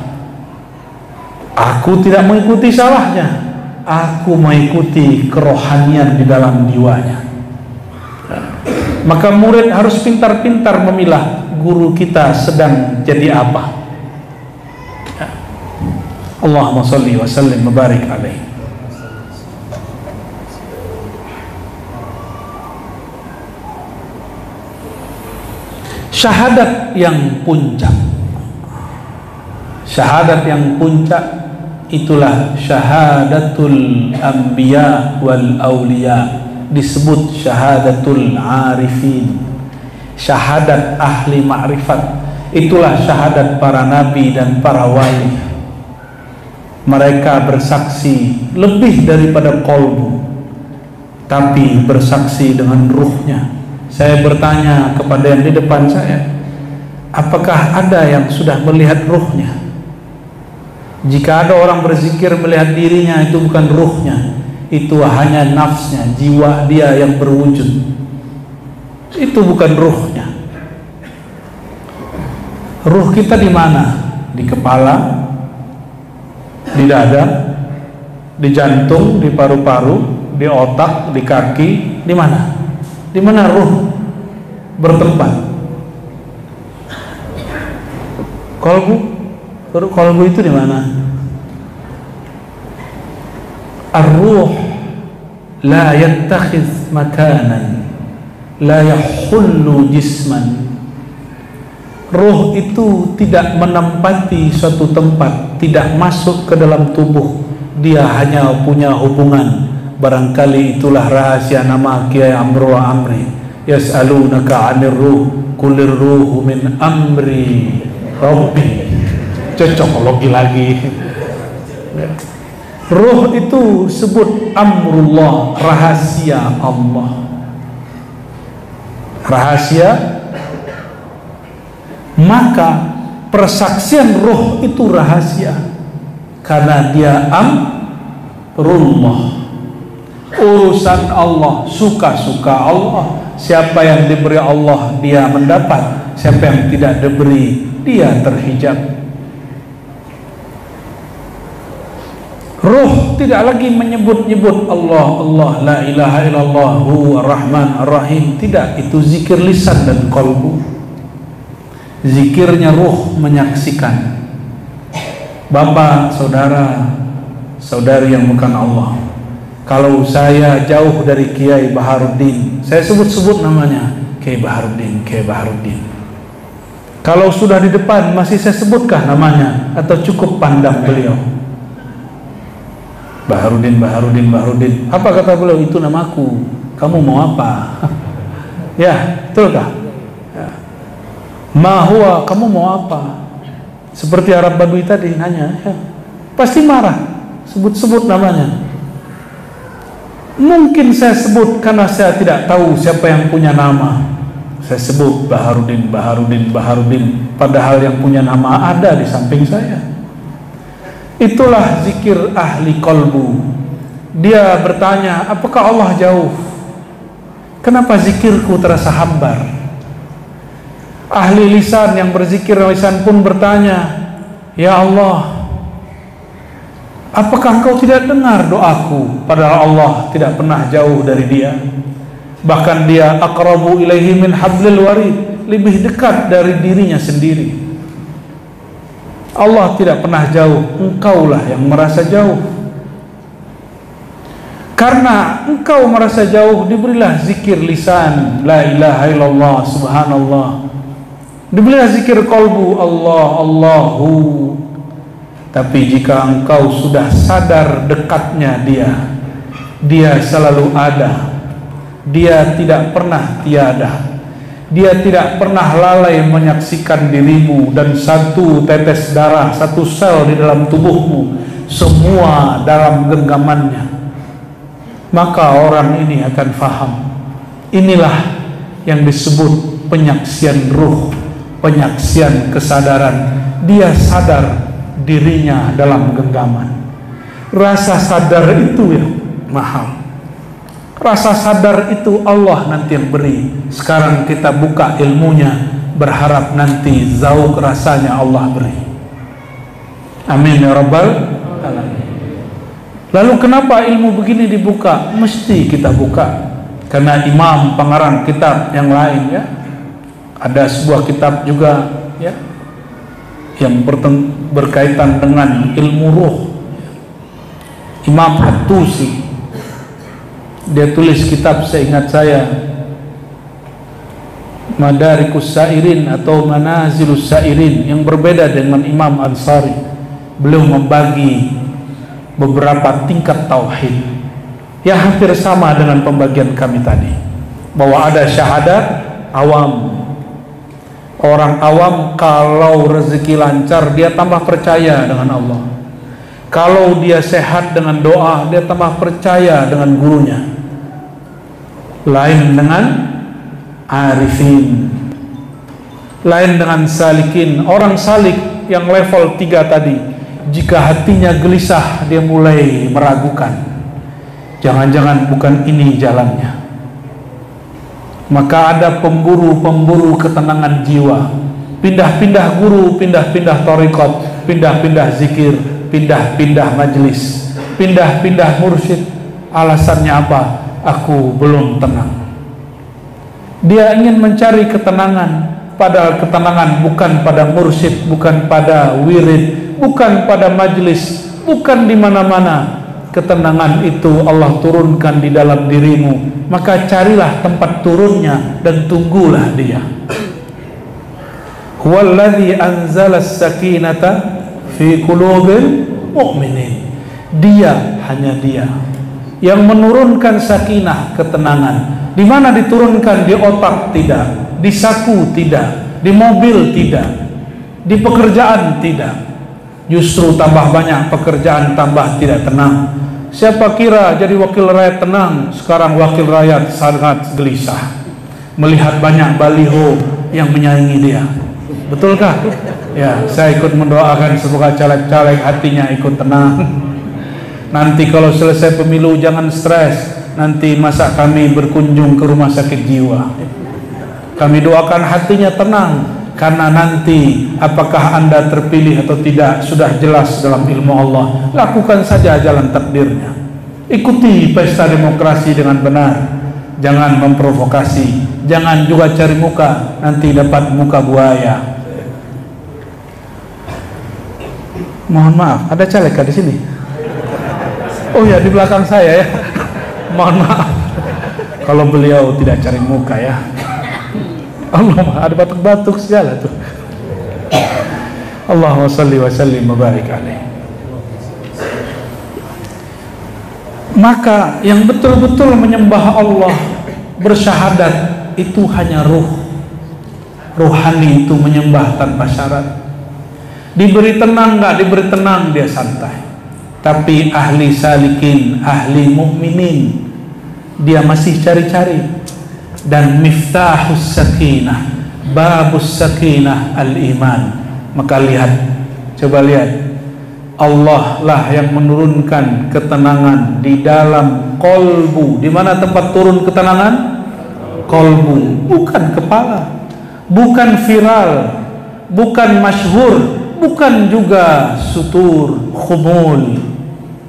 [SPEAKER 1] Aku tidak mengikuti salahnya, aku mengikuti kerohanian di dalam jiwanya. Maka murid harus pintar-pintar memilah guru kita sedang jadi apa. Allahumma salli wa sallim wa barik alaihi. Syahadat yang puncak, syahadat yang puncak itulah syahadatul anbiya wal awliya, disebut syahadatul arifin, syahadat ahli ma'rifat. Itulah syahadat para nabi dan para wali. Mereka bersaksi lebih daripada qalbu, tapi bersaksi dengan ruhnya. Saya bertanya kepada yang di depan saya, apakah ada yang sudah melihat ruhnya? Jika ada orang berzikir melihat dirinya, itu bukan ruhnya, itu hanya nafsnya, jiwa dia yang berwujud. Itu bukan ruhnya. Ruh kita di mana? Di kepala, di dada, di jantung, di paru-paru, di otak, di kaki. Di mana? Di mana ruh bertempat? Qalbu itu di mana? Ar-ruh la yattakhidh makanan, la yahullu jisman. Ruh itu tidak menempati suatu tempat, tidak masuk ke dalam tubuh. Dia hanya punya hubungan. Barangkali itulah rahasia nama Kiai Amru wa Amri. Yas'alunaka 'anir ruh, qulir ruhu min amri rabbi. Cocokologi lagi. Ruh itu sebut amrullah, rahasia Allah. Rahasia. Maka persaksian ruh itu rahasia, karena dia amrullah, urusan Allah, suka-suka Allah. Siapa yang diberi Allah, dia mendapat. Siapa yang tidak diberi, dia terhijab. Ruh tidak lagi menyebut-nyebut Allah, Allah, la ilaha illallah, huwa rahman ar-rahim. Tidak, itu zikir lisan dan qalbu. Zikirnya ruh menyaksikan. Bapak, saudara, saudari yang bukan Allah, kalau saya jauh dari Kiai Baharuddin, saya sebut-sebut namanya, Kiai Baharuddin, Kiai Baharuddin. Kalau sudah di depan, masih saya sebutkah namanya, atau cukup pandang beliau? Baharuddin, Baharuddin, Baharuddin. Apa kata beliau? Itu namaku. Kamu mau apa? Ya, betulkah? Ya. Ma huwa, kamu mau apa? Seperti Arab Badui tadi nanya, ya. Pasti marah. Sebut-sebut namanya. Mungkin saya sebut karena saya tidak tahu siapa yang punya nama. Saya sebut Baharuddin, Baharuddin, Baharuddin, padahal yang punya nama ada di samping saya. Itulah zikir ahli qalbu. Dia bertanya, apakah Allah jauh? Kenapa zikirku terasa hambar? Ahli lisan yang berzikir lisan pun bertanya, ya Allah, apakah engkau tidak dengar doaku? Padahal Allah tidak pernah jauh dari dia. Bahkan dia aqrabu ilaihi min hablil warid, lebih dekat dari dirinya sendiri. Allah tidak pernah jauh, engkaulah yang merasa jauh. Karena engkau merasa jauh, diberilah zikir lisan, la ilaha illallah, subhanallah. Diberilah zikir qalbu, Allah, Allahu. Tapi jika engkau sudah sadar dekatnya dia, Dia selalu ada. Dia tidak pernah tiada. Dia tidak pernah lalai menyaksikan dirimu, dan satu tetes darah, satu sel di dalam tubuhmu, semua dalam genggamannya. Maka orang ini akan faham. Inilah yang disebut penyaksian ruh, penyaksian kesadaran. Dia sadar dirinya dalam genggaman. Rasa sadar itu ya mahal. Rasa sadar itu Allah nanti yang beri. Sekarang kita buka ilmunya, berharap nanti zauq rasanya Allah beri. Amin ya rabbal alamin. Lalu kenapa ilmu begini dibuka? Mesti kita buka karena imam pengarang kitab yang lain ya. Ada sebuah kitab juga ya yang berkaitan dengan ilmu ruh. Imam At-Tusi, dia tulis kitab, seingat saya, Madarikus Sairin atau Manazilus Sairin, yang berbeda dengan Imam Ansari. Beliau membagi beberapa tingkat tauhid yang hampir sama dengan pembagian kami tadi, bahwa ada syahadat awam. Orang awam kalau rezeki lancar dia tambah percaya dengan Allah. Kalau dia sehat dengan doa, dia tambah percaya dengan gurunya. Lain dengan arifin, lain dengan salikin. Orang salik yang level 3 tadi, jika hatinya gelisah, dia mulai meragukan, jangan-jangan bukan ini jalannya. Maka ada pemburu-pemburu ketenangan jiwa, pindah-pindah guru, pindah-pindah thariqat, pindah-pindah zikir, pindah-pindah majelis, pindah-pindah mursyid. Alasannya apa? Aku belum tenang. Dia ingin mencari ketenangan, padahal ketenangan bukan pada mursyid, bukan pada wirid, bukan pada majelis, bukan di mana-mana. Ketenangan itu Allah turunkan di dalam dirimu. Maka carilah tempat turunnya dan tunggulah dia. Huwallazi anzalas sakinata fi qulubil mu'minin. Dia, hanya dia yang menurunkan sakinah, ketenangan. Di mana diturunkan? Di otak tidak, di saku tidak, di mobil tidak, di pekerjaan tidak. Justru tambah banyak pekerjaan, tambah tidak tenang. Siapa kira jadi wakil rakyat tenang? Sekarang wakil rakyat sangat gelisah melihat banyak baliho yang menyaingi dia. Betulkah? Ya, saya ikut mendoakan semoga caleg-caleg hatinya ikut tenang. Nanti kalau selesai pemilu jangan stres. Nanti masa kami berkunjung ke rumah sakit jiwa. Kami doakan hatinya tenang, karena nanti apakah Anda terpilih atau tidak sudah jelas dalam ilmu Allah. Lakukan saja jalan takdirnya. Ikuti pesta demokrasi dengan benar. Jangan memprovokasi. Jangan juga cari muka, nanti dapat muka buaya. Mohon maaf, ada caleg di sini? Oh ya, di belakang saya ya. Mohon maaf kalau beliau tidak cari muka ya. Allah, ada batuk-batuk segala tuh. Allahumma salli wa sallim wa barik alaihi. Maka yang betul-betul menyembah Allah, bersyahadat, itu hanya ruh. Ruhani itu menyembah tanpa syarat. Diberi tenang nggak diberi tenang, dia santai. Tapi ahli salikin, ahli mukminin, dia masih cari-cari. Dan miftahus sakinah, babus sakinah al-iman. Maka lihat, coba lihat, Allah lah yang menurunkan ketenangan di dalam kolbu. Di mana tempat turun ketenangan? Kolbu, bukan kepala, bukan viral, bukan masyhur, bukan juga sutur, khumul,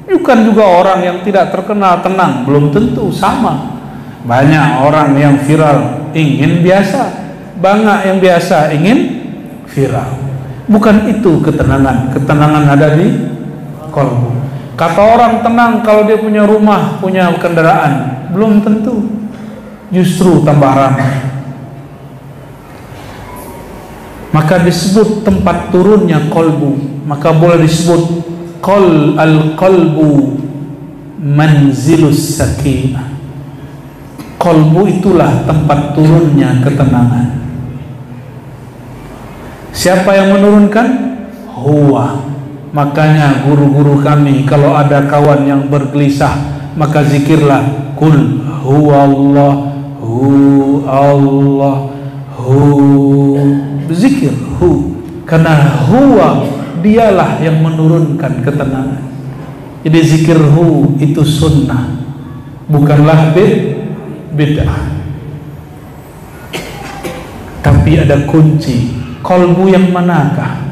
[SPEAKER 1] bukan juga orang yang tidak terkenal tenang, belum tentu sama. Banyak orang yang viral ingin biasa, banyak yang biasa ingin viral. Bukan itu ketenangan. Ketenangan ada di kolbu. Kata orang tenang kalau dia punya rumah, punya kendaraan, belum tentu. Justru tambah ramai. Maka disebut tempat turunnya kolbu. Maka boleh disebut al-qalbu manzilus sakinah. Qalbu itulah tempat turunnya ketenangan. Siapa yang menurunkan? Huwa. Makanya guru-guru kami kalau ada kawan yang bergelisah, maka zikirlah kul huwallah hu Allah hu. Zikir hu, karena huwa dialah yang menurunkan ketenangan. Jadi zikir hu itu sunnah, bukanlah bid'ah. Tapi ada kunci. Qalbu yang manakah?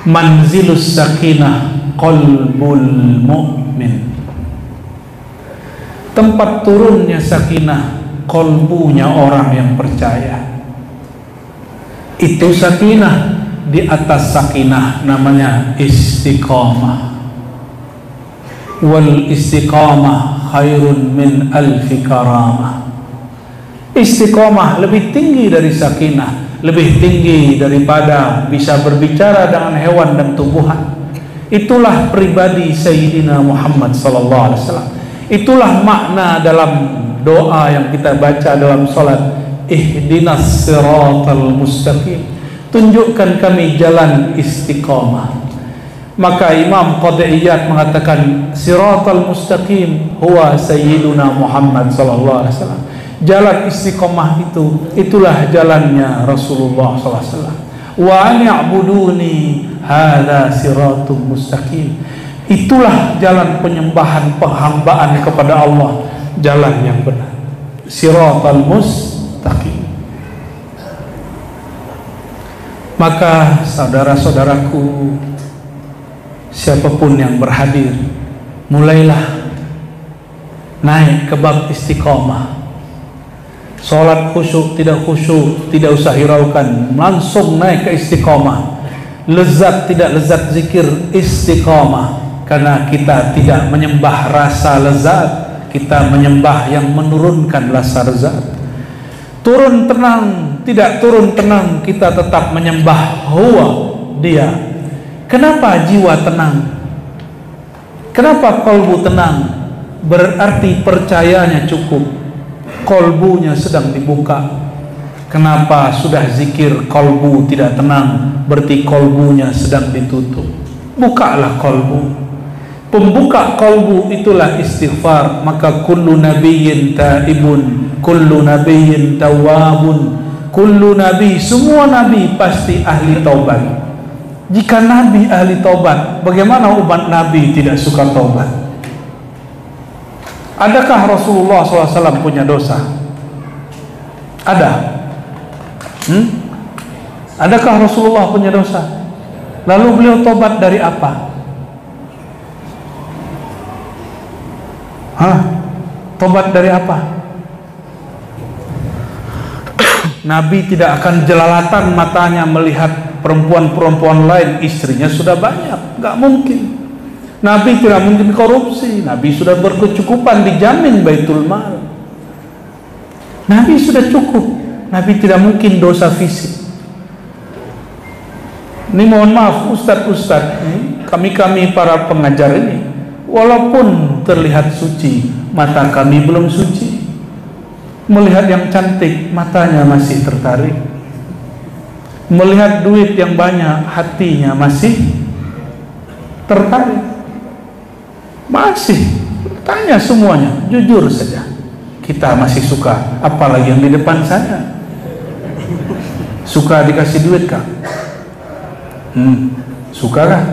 [SPEAKER 1] Manzilus sakinah qalbul mu'min. Tempat turunnya sakinah, qalbunya orang yang percaya. Itu sakinah. Di atas sakinah namanya istiqamah. Wal istiqamah khairun min alfi karamah. Istiqamah lebih tinggi dari sakinah, lebih tinggi daripada bisa berbicara dengan hewan dan tumbuhan. Itulah pribadi Sayyidina Muhammad sallallahu alaihi wasallam. Itulah makna dalam doa yang kita baca dalam salat, ihdinas siratal mustaqim. Tunjukkan kami jalan istiqamah. Maka Imam Qad'iyat mengatakan siratal mustaqim huwa Sayyiduna Muhammad sallallahu alaihi wasallam. Jalan istiqamah itulah jalannya Rasulullah sallallahu alaihi wasallam. Wa an'buduni hadza siratum mustaqim. Itulah jalan penyembahan, penghambaan kepada Allah, jalan yang benar. Siratal mustaqim. Maka saudara-saudaraku, siapapun yang berhadir, mulailah naik ke bab istiqamah. Salat khusyuk, tidak khusyuk, tidak usah hiraukan, langsung naik ke istiqamah. Lezat, tidak lezat zikir, istiqamah. Karena kita tidak menyembah rasa lezat, kita menyembah yang menurunkan rasa lezat. Turun tenang, tidak turun tenang, kita tetap menyembah huwa, dia. Kenapa jiwa tenang? Kenapa qalbu tenang? Berarti percayanya cukup, qalbunya sedang dibuka. Kenapa sudah zikir qalbu tidak tenang? Berarti qalbunya sedang ditutup. Bukalah qalbu. Pembuka qalbu itulah istighfar. Maka kullu nabiyyin taibun, kullu nabiyyin tawwabun. Kullu nabi, semua nabi pasti ahli taubat. Jika nabi ahli taubat, bagaimana umat nabi tidak suka taubat? Adakah Rasulullah SAW punya dosa? Ada. Adakah Rasulullah punya dosa? Lalu beliau tobat dari apa? Tobat dari apa? Nabi tidak akan jelalatan matanya melihat perempuan-perempuan lain, istrinya sudah banyak, gak mungkin. Nabi tidak mungkin korupsi. Nabi sudah berkecukupan, dijamin baitul mal. Nabi sudah cukup. Nabi tidak mungkin dosa fisik. Ini mohon maaf ustadz-ustadz, kami para pengajar ini, walaupun terlihat suci, mata kami belum suci. Melihat yang cantik, matanya masih tertarik. Melihat duit yang banyak, hatinya masih tertarik. Masih. Tanya semuanya, jujur saja. Kita masih suka, apalagi yang di depan saya. Suka dikasih duit kah? Suka kah?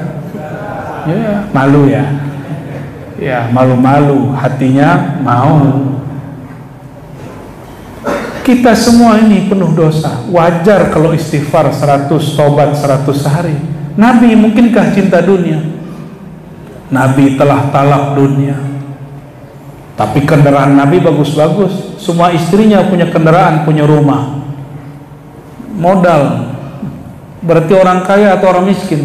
[SPEAKER 1] Ya, malu ya. Ya, malu-malu, hatinya mau. Kita semua ini penuh dosa. Wajar kalau istighfar 100, tobat 100 sehari. Nabi mungkinkah cinta dunia? Nabi telah talak dunia. Tapi kendaraan Nabi bagus-bagus. Semua istrinya punya kendaraan, punya rumah. Modal. Berarti orang kaya atau orang miskin?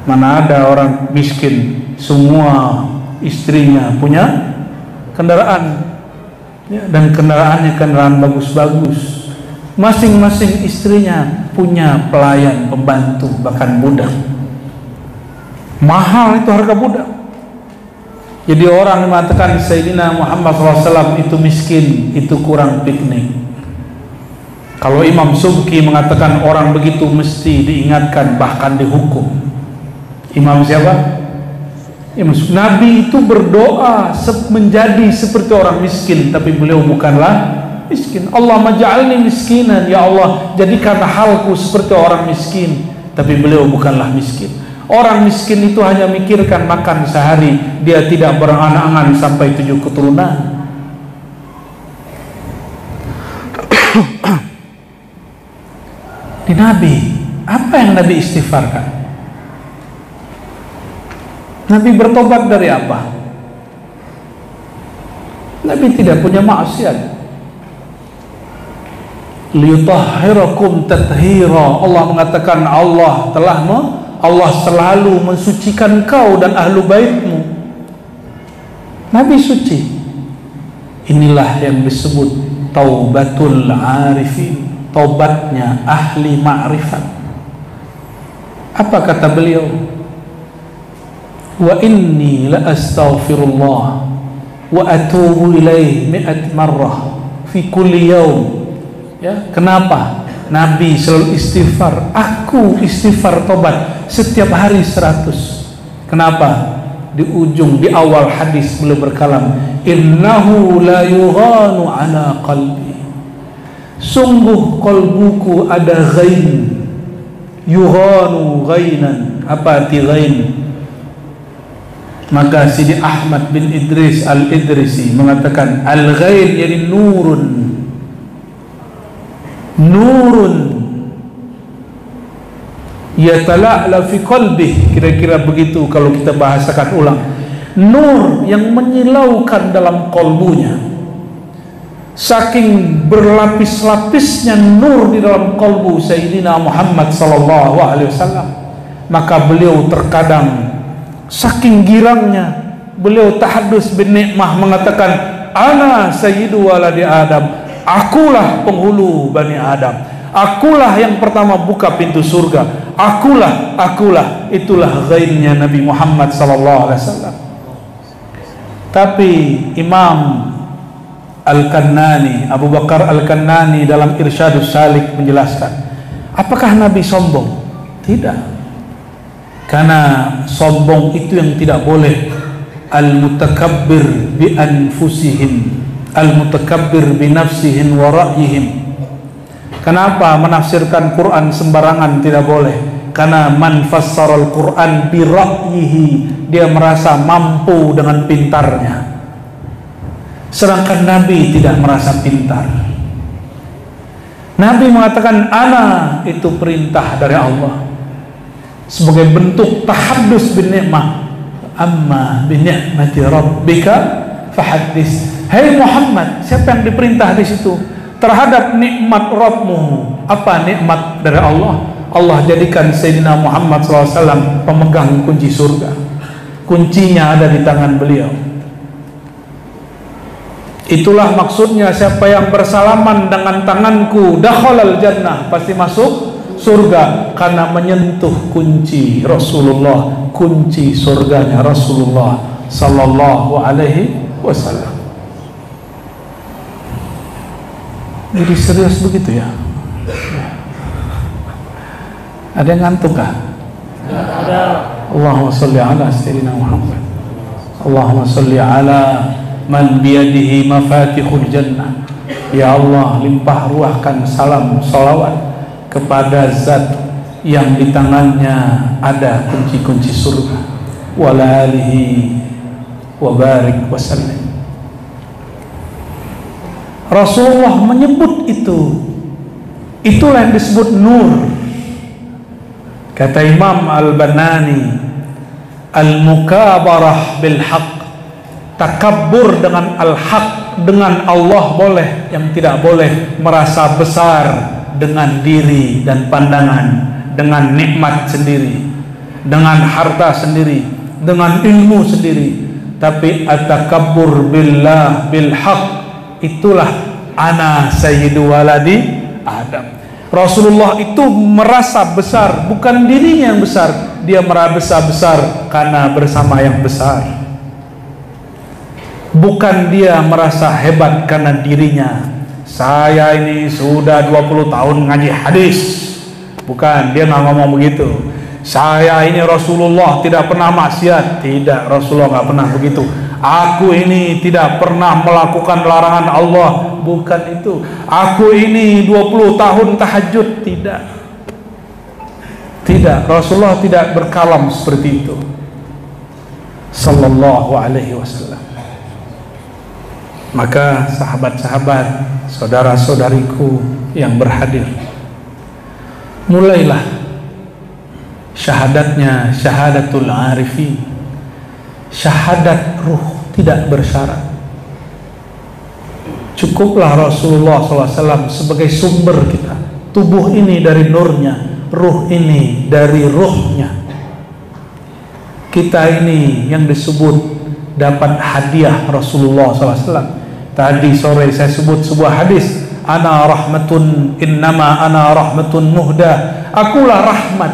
[SPEAKER 1] Mana ada orang miskin, semua istrinya punya kendaraan. Ya, dan kendaraannya kendaraan bagus-bagus. Masing-masing istrinya punya pelayan, pembantu, bahkan budak. Mahal itu harga budak. Jadi orang mengatakan Sayyidina Muhammad SAW itu miskin, itu kurang piknik. Kalau Imam Subki mengatakan orang begitu mesti diingatkan, bahkan dihukum. Imam siapa? Imam Subki. Nabi itu berdoa menjadi seperti orang miskin, tapi beliau bukanlah miskin. Allah maj'alni miskinan, ya Allah jadikan halku seperti orang miskin, tapi beliau bukanlah miskin. Orang miskin itu hanya mikirkan makan sehari, dia tidak berangan-angan sampai 7 keturunan. Di Nabi, apa yang Nabi istighfarkan? Nabi bertobat dari apa? Nabi tidak punya maksiat. Liyutahhirakum tathira. Allah mengatakan Allah selalu mensucikan kau dan ahlu baitmu. Nabi suci. Inilah yang disebut taubatul arifin, taubatnya ahli ma'rifat. Apa kata beliau? Wa inni la astaghfirullah wa atubu ilaih 100 marrah fi kulli yawm. Ya, kenapa? Nabi selalu istighfar. Aku istighfar tobat setiap hari 100. Kenapa? Di awal hadis beliau berkalam, innahu la yughanu ala qalbi. Sungguh kolbuku ada ghain. Yughanu ghainan. Apa arti ghain? Maka Sidi Ahmad bin Idris al-Idrisi mengatakan al-ghain jadi nurun yatala'la fi qalbih, kira-kira begitu kalau kita bahasakan ulang. Nur yang menyilaukan dalam kolbunya, saking berlapis-lapisnya nur di dalam kolbu Sayyidina Muhammad sallallahu alaihi wasallam. Maka beliau terkadang saking girangnya beliau tahaddus bin nikmah mengatakan, ana sayyidu waladi Adam, akulah penghulu Bani Adam, akulah yang pertama buka pintu surga, akulah. Itulah ghainnya Nabi Muhammad sallallahu alaihi wasallam. Tapi Imam Al-Kannani, Abu Bakar Al-Kannani dalam Irsyadus Salik menjelaskan, apakah Nabi sombong? Tidak. Karena sombong itu yang tidak boleh. Al-mutakabbir bi anfusihim, al-mutakabbir bi nafsihim wa ra'yihim. Kenapa menafsirkan Quran sembarangan tidak boleh? Karena man fassaral Quran bi ra'yihi, dia merasa mampu dengan pintarnya. Sedangkan Nabi tidak merasa pintar. Nabi mengatakan ana, itu perintah dari Allah sebagai bentuk tahaddus bin ni'mah. Amma bi ni'mati rabbika fahaddits. Hai Muhammad, siapa yang diperintah di situ? Terhadap nikmat Rabbmu. Apa nikmat dari Allah? Allah jadikan Sayyidina Muhammad SAW pemegang kunci surga. Kuncinya ada di tangan beliau. Itulah maksudnya, siapa yang bersalaman dengan tanganku dakhalal jannah, pasti masuk surga, karena menyentuh kunci Rasulullah, kunci surganya Rasulullah sallallahu alaihi wasallam. Jadi serius begitu ya? Ada yang ngantuk kah?
[SPEAKER 2] Ada.
[SPEAKER 1] Allahumma sholli ala sayyidina Muhammad. Allahumma sholli ala man biyadihi mafatihul jannah. Ya Allah, limpah ruahkan salam salawat kepada zat yang di tangannya ada kunci-kunci surga. Wa alihi wa barik wa sallim. Rasulullah menyebut itu. Itulah yang disebut nur. Kata Imam Al-Banani, al-mukabarah bil haq, takabbur dengan al-haq, dengan Allah boleh, yang tidak boleh merasa besar dengan diri dan pandangan, dengan nikmat sendiri, dengan harta sendiri, dengan ilmu sendiri. Tapi at-takabbur billah bil haq, itulah ana sayyidu waladi Adam. Rasulullah itu merasa besar, bukan dirinya yang besar, dia merasa besar karena bersama yang besar. Bukan dia merasa hebat karena dirinya, saya ini sudah 20 tahun ngaji hadis. Bukan, dia nggak ngomong begitu. Saya ini Rasulullah tidak pernah maksiat. Tidak, Rasulullah nggak pernah begitu. Aku ini tidak pernah melakukan larangan Allah. Bukan itu. Aku ini 20 tahun tahajud. Tidak. Tidak, Rasulullah tidak berkalam seperti itu. Sallallahu alaihi wasallam. Maka sahabat-sahabat, saudara-saudariku yang berhadir, mulailah syahadatnya syahadatul arifin, syahadat ruh tidak bersyarat. Cukuplah Rasulullah SAW sebagai sumber kita. Tubuh ini dari nurnya, ruh ini dari ruhnya. Kita ini yang disebut dapat hadiah Rasulullah SAW. Tadi sore saya sebut sebuah hadis, ana rahmatun innama ana rahmatun muhda. Akulah rahmat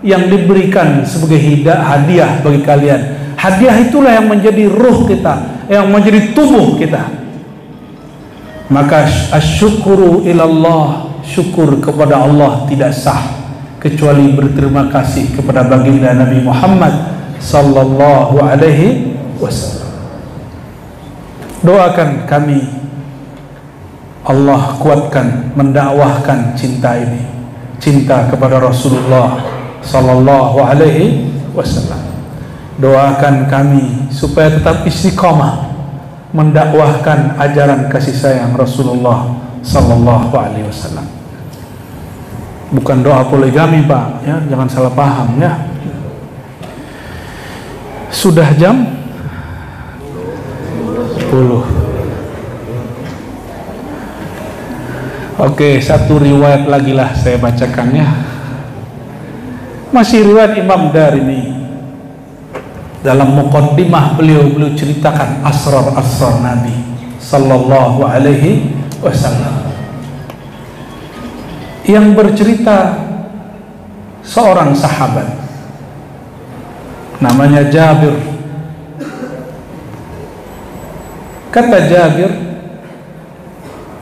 [SPEAKER 1] yang diberikan sebagai hadiah bagi kalian. Hadiah itulah yang menjadi ruh kita, yang menjadi tubuh kita. Maka asyukuru ilallah, syukur kepada Allah tidak sah kecuali berterima kasih kepada baginda Nabi Muhammad sallallahu alaihi wasallam. Doakan kami, Allah kuatkan mendakwahkan cinta ini, cinta kepada Rasulullah sallallahu alaihi wasallam. Doakan kami supaya tetap istiqamah mendakwahkan ajaran kasih sayang Rasulullah sallallahu alaihi wasallam. Bukan doa poligami, Pak, ya, jangan salah paham ya. Sudah jam 10. Oke, satu riwayat lagi lah saya bacakan ya. Masih riwayat Imam Darimi. Dalam muqaddimah beliau ceritakan asrar Nabi sallallahu alaihi wasallam. Yang bercerita seorang sahabat namanya Jabir. Kata Jabir,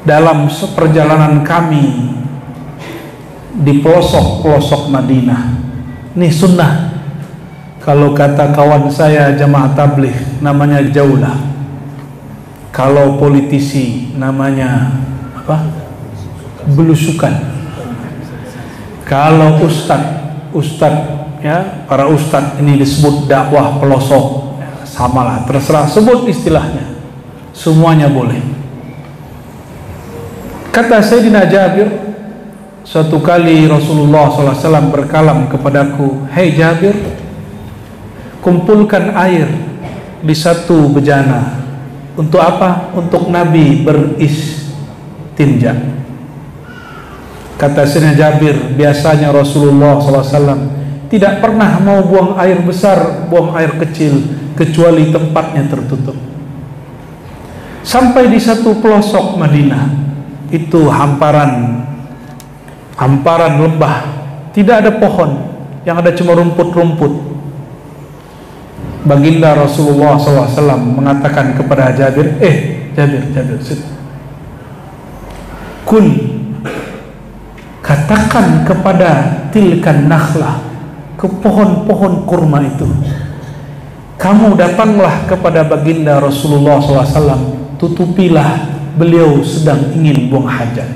[SPEAKER 1] dalam perjalanan kami di pelosok-pelosok Madinah, ini sunnah. Kalau kata kawan saya jamaah tabligh namanya jaulah. Kalau politisi namanya apa? Belusukan. Kalau ustadz ya, para ustadz ini disebut dakwah pelosok. Samalah, terserah sebut istilahnya. Semuanya boleh. Kata Sayyidina Jabir, suatu kali Rasulullah SAW berkalam kepadaku, "Hei Jabir, kumpulkan air di satu bejana." Untuk apa? Untuk Nabi beristinja. Kata Sayyidina Jabir, biasanya Rasulullah SAW tidak pernah mau buang air besar, buang air kecil, kecuali tempatnya tertutup. Sampai di satu pelosok Madinah, itu hamparan lembah, tidak ada pohon, yang ada cuma rumput-rumput. Baginda Rasulullah SAW mengatakan kepada Jabir, Jabir, kul, katakan kepada tilkan nakhlah, ke pohon-pohon kurma itu, kamu datanglah kepada baginda Rasulullah SAW, tutupilah beliau sedang ingin buang hajat.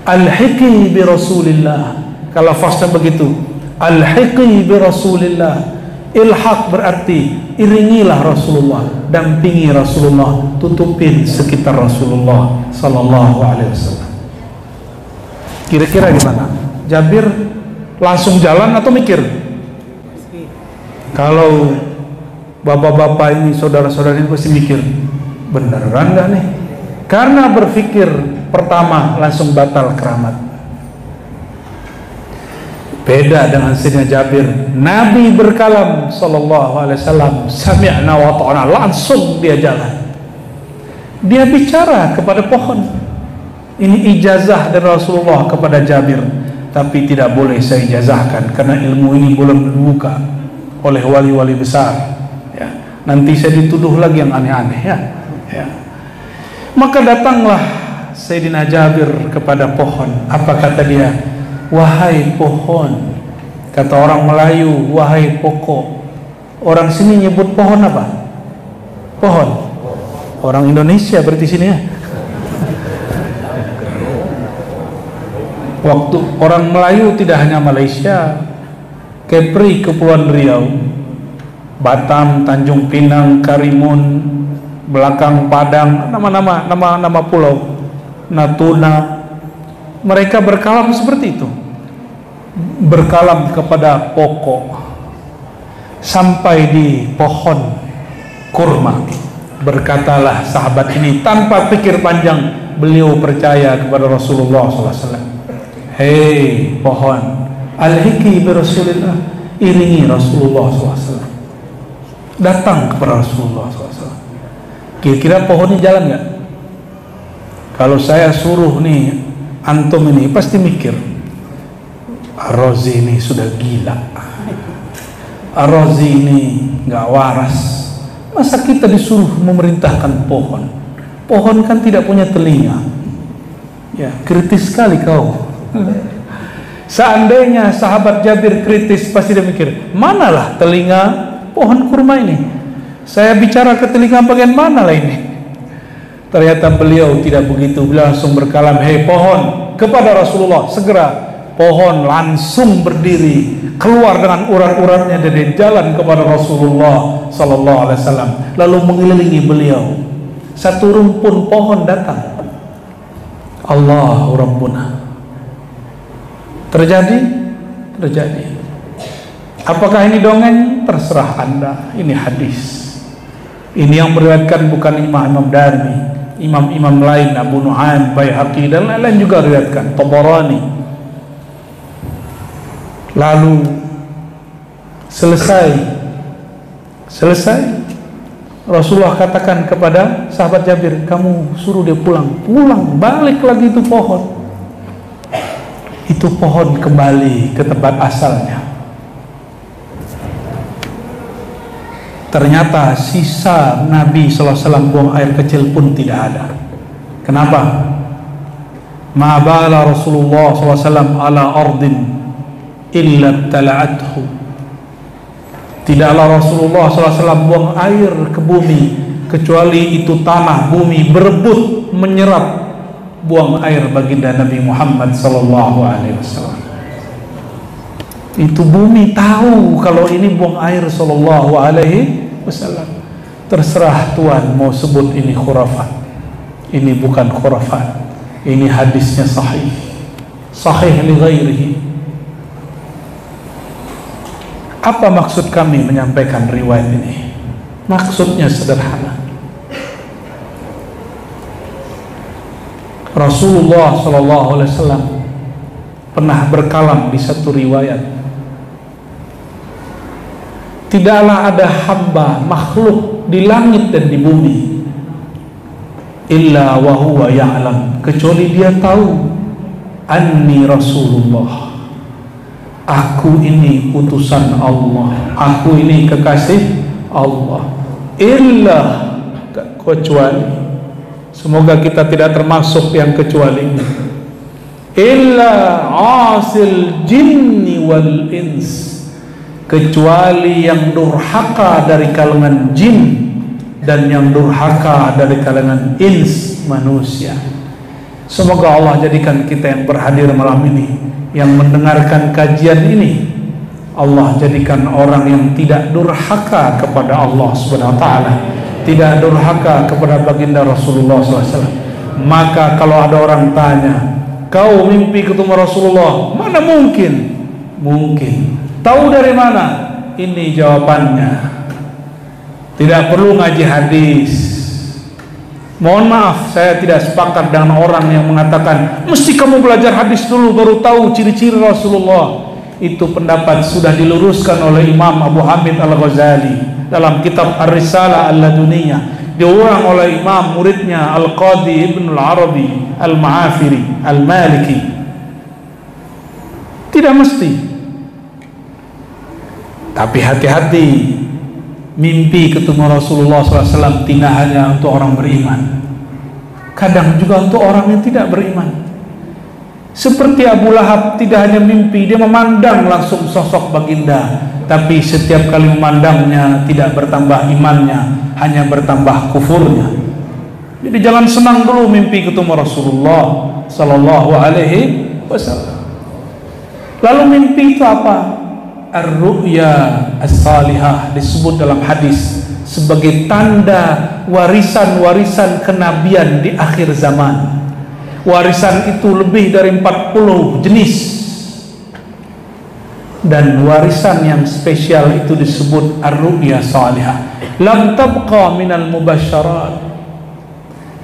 [SPEAKER 1] Alhiqi bi Rasulillah, kalau lafaznya begitu, alhiqi bi Rasulillah. Ilhaq berarti iringilah Rasulullah, dampingi Rasulullah, tutupin sekitar Rasulullah sallallahu alaihi wasallam. Kira-kira gimana? Jabir langsung jalan atau mikir? Kalau bapak-bapak ini, saudara-saudara ini pasti mikir, beneran gak nih? Karena berpikir pertama langsung batal keramat. Beda dengan Sayyidina Jabir, Nabi berkalam sallallahu alaihi wasallam, sami'na wa ta'ana, langsung dia jalan. Dia bicara kepada pohon. Ini ijazah dari Rasulullah kepada Jabir, tapi tidak boleh saya ijazahkan karena ilmu ini belum dibuka oleh wali-wali besar. Ya. Nanti saya dituduh lagi yang aneh-aneh ya. Maka datanglah Sayyidina Jabir kepada pohon. Apa kata dia? Wahai pohon. Kata orang Melayu, wahai pokok. Orang sini nyebut pohon apa? Pohon. Orang Indonesia berarti sini ya. Waktu orang Melayu tidak hanya Malaysia, Kepri, Kepulauan Riau, Batam, Tanjung Pinang, Karimun, belakang Padang, nama pulau, Natuna, mereka berkalam seperti itu, berkalam kepada pokok, sampai di pohon kurma. Berkatalah sahabat ini tanpa pikir panjang, beliau percaya kepada Rasulullah SAW. Hei pohon, alhiki bi Rasulillah, iringi Rasulullah SAW. Datang kepada Rasulullah SAW. Kira-kira pohon ini jalan nggak? Kalau saya suruh nih antum ini pasti mikir, Ar-Razi ini sudah gila, Ar-Razi ini nggak waras. Masa kita disuruh memerintahkan pohon? Pohon kan tidak punya telinga. Ya, kritis sekali kau. Seandainya sahabat Jabir kritis, pasti dia mikir, manalah telinga pohon kurma ini? Saya bicara ke telinga bagian mana lah ini? Ternyata beliau tidak begitu. Beliau langsung berkalam, hei pohon, kepada Rasulullah. Segera pohon langsung berdiri, keluar dengan urat-uratnya dari jalan kepada Rasulullah Sallallahu Alaihi Wasallam, lalu mengelilingi beliau. Satu rumpun pohon datang. Allahu Rabbuna. Terjadi. Apakah ini dongeng? Terserah Anda. Ini hadis. Ini yang meriwayatkan bukan Imam Darimi, imam-imam lain, Abu Nu'aim, Baihaqi dan lain-lain juga meriwayatkan, Tabarani. Lalu selesai Rasulullah katakan kepada sahabat Jabir, kamu suruh dia pulang, balik lagi itu pohon. Itu pohon kembali ke tempat asalnya. Ternyata sisa Nabi SAW buang air kecil pun tidak ada. Kenapa? Ma bala Rasulullah SAW ala ardin illa tala'athu. Tidaklah Rasulullah SAW buang air ke bumi kecuali itu tanah bumi berebut menyerap buang air baginda Nabi Muhammad sallallahu alaihi wasallam. Itu bumi tahu kalau ini buang air sallallahu alaihi wasallam. Terserah Tuhan mau sebut ini khurafat. Ini bukan khurafat. Ini hadisnya sahih. Sahih li ghairihi. Apa maksud kami menyampaikan riwayat ini? Maksudnya sederhana. Rasulullah SAW pernah berkalam di satu riwayat, tidaklah ada hamba makhluk di langit dan di bumi illa wa huwa ya'lam, kecuali dia tahu anni Rasulullah, aku ini utusan Allah, aku ini kekasih Allah. Illa, kecuali, semoga kita tidak termasuk yang kecuali ini. Illa asil jinni wal ins, kecuali yang durhaka dari kalangan jin dan yang durhaka dari kalangan ins, manusia. Semoga Allah jadikan kita yang berhadir malam ini, yang mendengarkan kajian ini, Allah jadikan orang yang tidak durhaka kepada Allah Subhanahu wa taala, tidak durhaka kepada baginda Rasulullah SAW. Maka kalau ada orang tanya, kau mimpi ketemu Rasulullah? Mana mungkin? Mungkin. Tahu dari mana? Ini jawabannya. Tidak perlu ngaji hadis. Mohon maaf, saya tidak sepakat dengan orang yang mengatakan mesti kamu belajar hadis dulu baru tahu ciri-ciri Rasulullah. Itu pendapat sudah diluruskan oleh Imam Abu Hamid Al-Ghazali dalam kitab Ar-Risalah Al-Laduniyah, diulang oleh imam muridnya Al-Qadi Ibn Al-Arabi Al-Ma'afiri Al-Maliki. Tidak mesti, tapi hati-hati Mimpi ketemu Rasulullah SAW tidak hanya untuk orang beriman, kadang juga untuk orang yang tidak beriman. Seperti Abu Lahab, tidak hanya mimpi, dia memandang langsung sosok baginda, tapi setiap kali memandangnya tidak bertambah imannya, hanya bertambah kufurnya. Jadi jangan senang dulu mimpi ketemu Rasulullah Sallallahu Alaihi Wasallam. Lalu mimpi itu apa? Ar-ru'ya as-salihah disebut dalam hadis sebagai tanda warisan-warisan kenabian di akhir zaman. Warisan itu lebih dari 40 jenis, dan warisan yang spesial itu disebut ar-ru'ya salihah. Lam tabqa minal mubasyarat,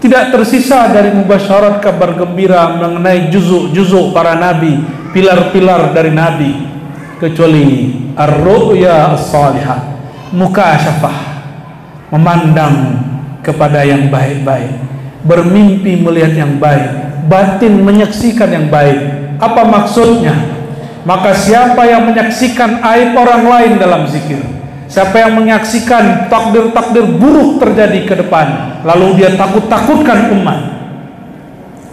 [SPEAKER 1] tidak tersisa dari mubasyarat kabar gembira mengenai juzuk-juzuk para nabi, pilar-pilar dari nabi, kecuali ar-ru'ya as-salihah, mukasyafah, memandang kepada yang baik-baik, bermimpi melihat yang baik, batin menyaksikan yang baik. Apa maksudnya? Maka siapa yang menyaksikan aib orang lain dalam zikir, siapa yang menyaksikan takdir-takdir buruk terjadi ke depan, lalu dia takut-takutkan umat,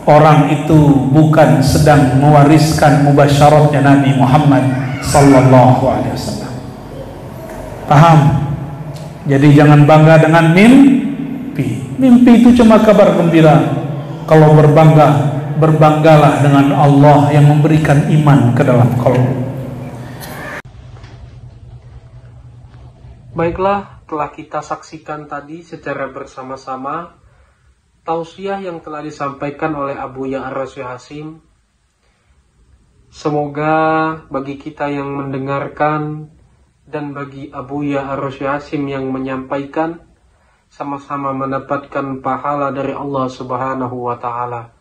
[SPEAKER 1] orang itu bukan sedang mewariskan mubasyaratnya Nabi Muhammad Sallallahu Alaihi Wasallam. Paham? Jadi jangan bangga dengan mimpi. Mimpi itu cuma kabar gembira. Kalau berbanggalah dengan Allah yang memberikan iman ke dalam kalbu.
[SPEAKER 2] Baiklah, telah kita saksikan tadi secara bersama-sama tausiah yang telah disampaikan oleh Abu Ya'ra Syekh Hasim. Semoga bagi kita yang mendengarkan dan bagi Abu Ya'ra Syekh Hasim yang menyampaikan, sama-sama mendapatkan pahala dari Allah Subhanahu wa Ta'ala.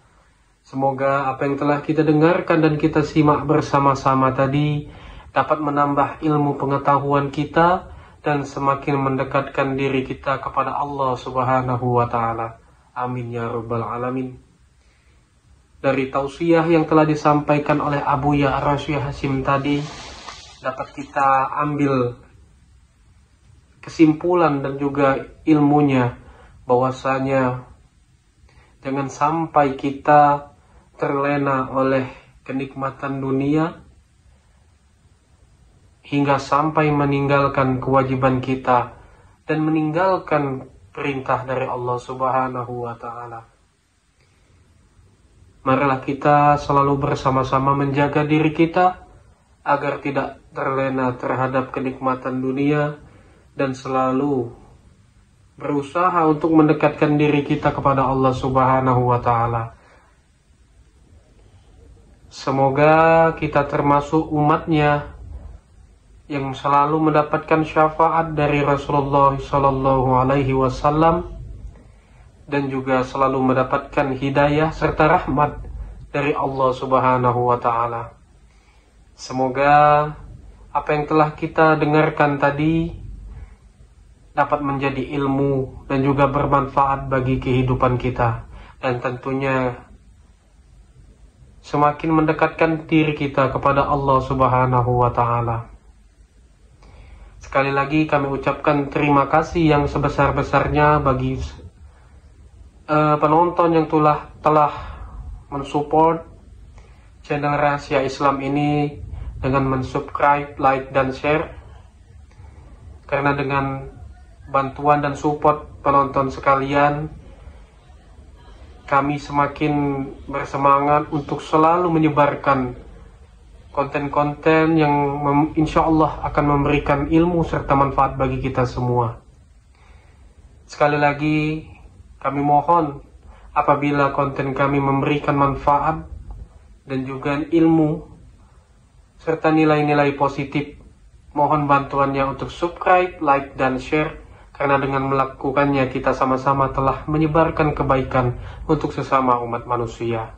[SPEAKER 2] Semoga apa yang telah kita dengarkan dan kita simak bersama-sama tadi dapat menambah ilmu pengetahuan kita dan semakin mendekatkan diri kita kepada Allah Subhanahu wa Ta'ala. Amin ya rabbal alamin. Dari tausiah yang telah disampaikan oleh Abu Ya'ra Syekh Hasim tadi, dapat kita ambil kesimpulan dan juga ilmunya, bahwasanya jangan sampai kita terlena oleh kenikmatan dunia hingga sampai meninggalkan kewajiban kita dan meninggalkan perintah dari Allah Subhanahu wa Ta'ala. Marilah kita selalu bersama-sama menjaga diri kita agar tidak terlena terhadap kenikmatan dunia dan selalu berusaha untuk mendekatkan diri kita kepada Allah Subhanahu wa Ta'ala. Semoga kita termasuk umatnya yang selalu mendapatkan syafaat dari Rasulullah Sallallahu Alaihi Wasallam dan juga selalu mendapatkan hidayah serta rahmat dari Allah Subhanahu wa Ta'ala. Semoga apa yang telah kita dengarkan tadi dapat menjadi ilmu dan juga bermanfaat bagi kehidupan kita, dan tentunya semakin mendekatkan diri kita kepada Allah Subhanahu wa Ta'ala. Sekali lagi kami ucapkan terima kasih yang sebesar-besarnya bagi penonton yang telah mensupport channel Rahasia Islam ini dengan mensubscribe, like, dan share. Karena dengan bantuan dan support penonton sekalian, kami semakin bersemangat untuk selalu menyebarkan konten-konten yang insya Allah akan memberikan ilmu serta manfaat bagi kita semua. Sekali lagi kami mohon, apabila konten kami memberikan manfaat dan juga ilmu serta nilai-nilai positif, mohon bantuannya untuk subscribe, like, dan share, karena dengan melakukannya kita sama-sama telah menyebarkan kebaikan untuk sesama umat manusia.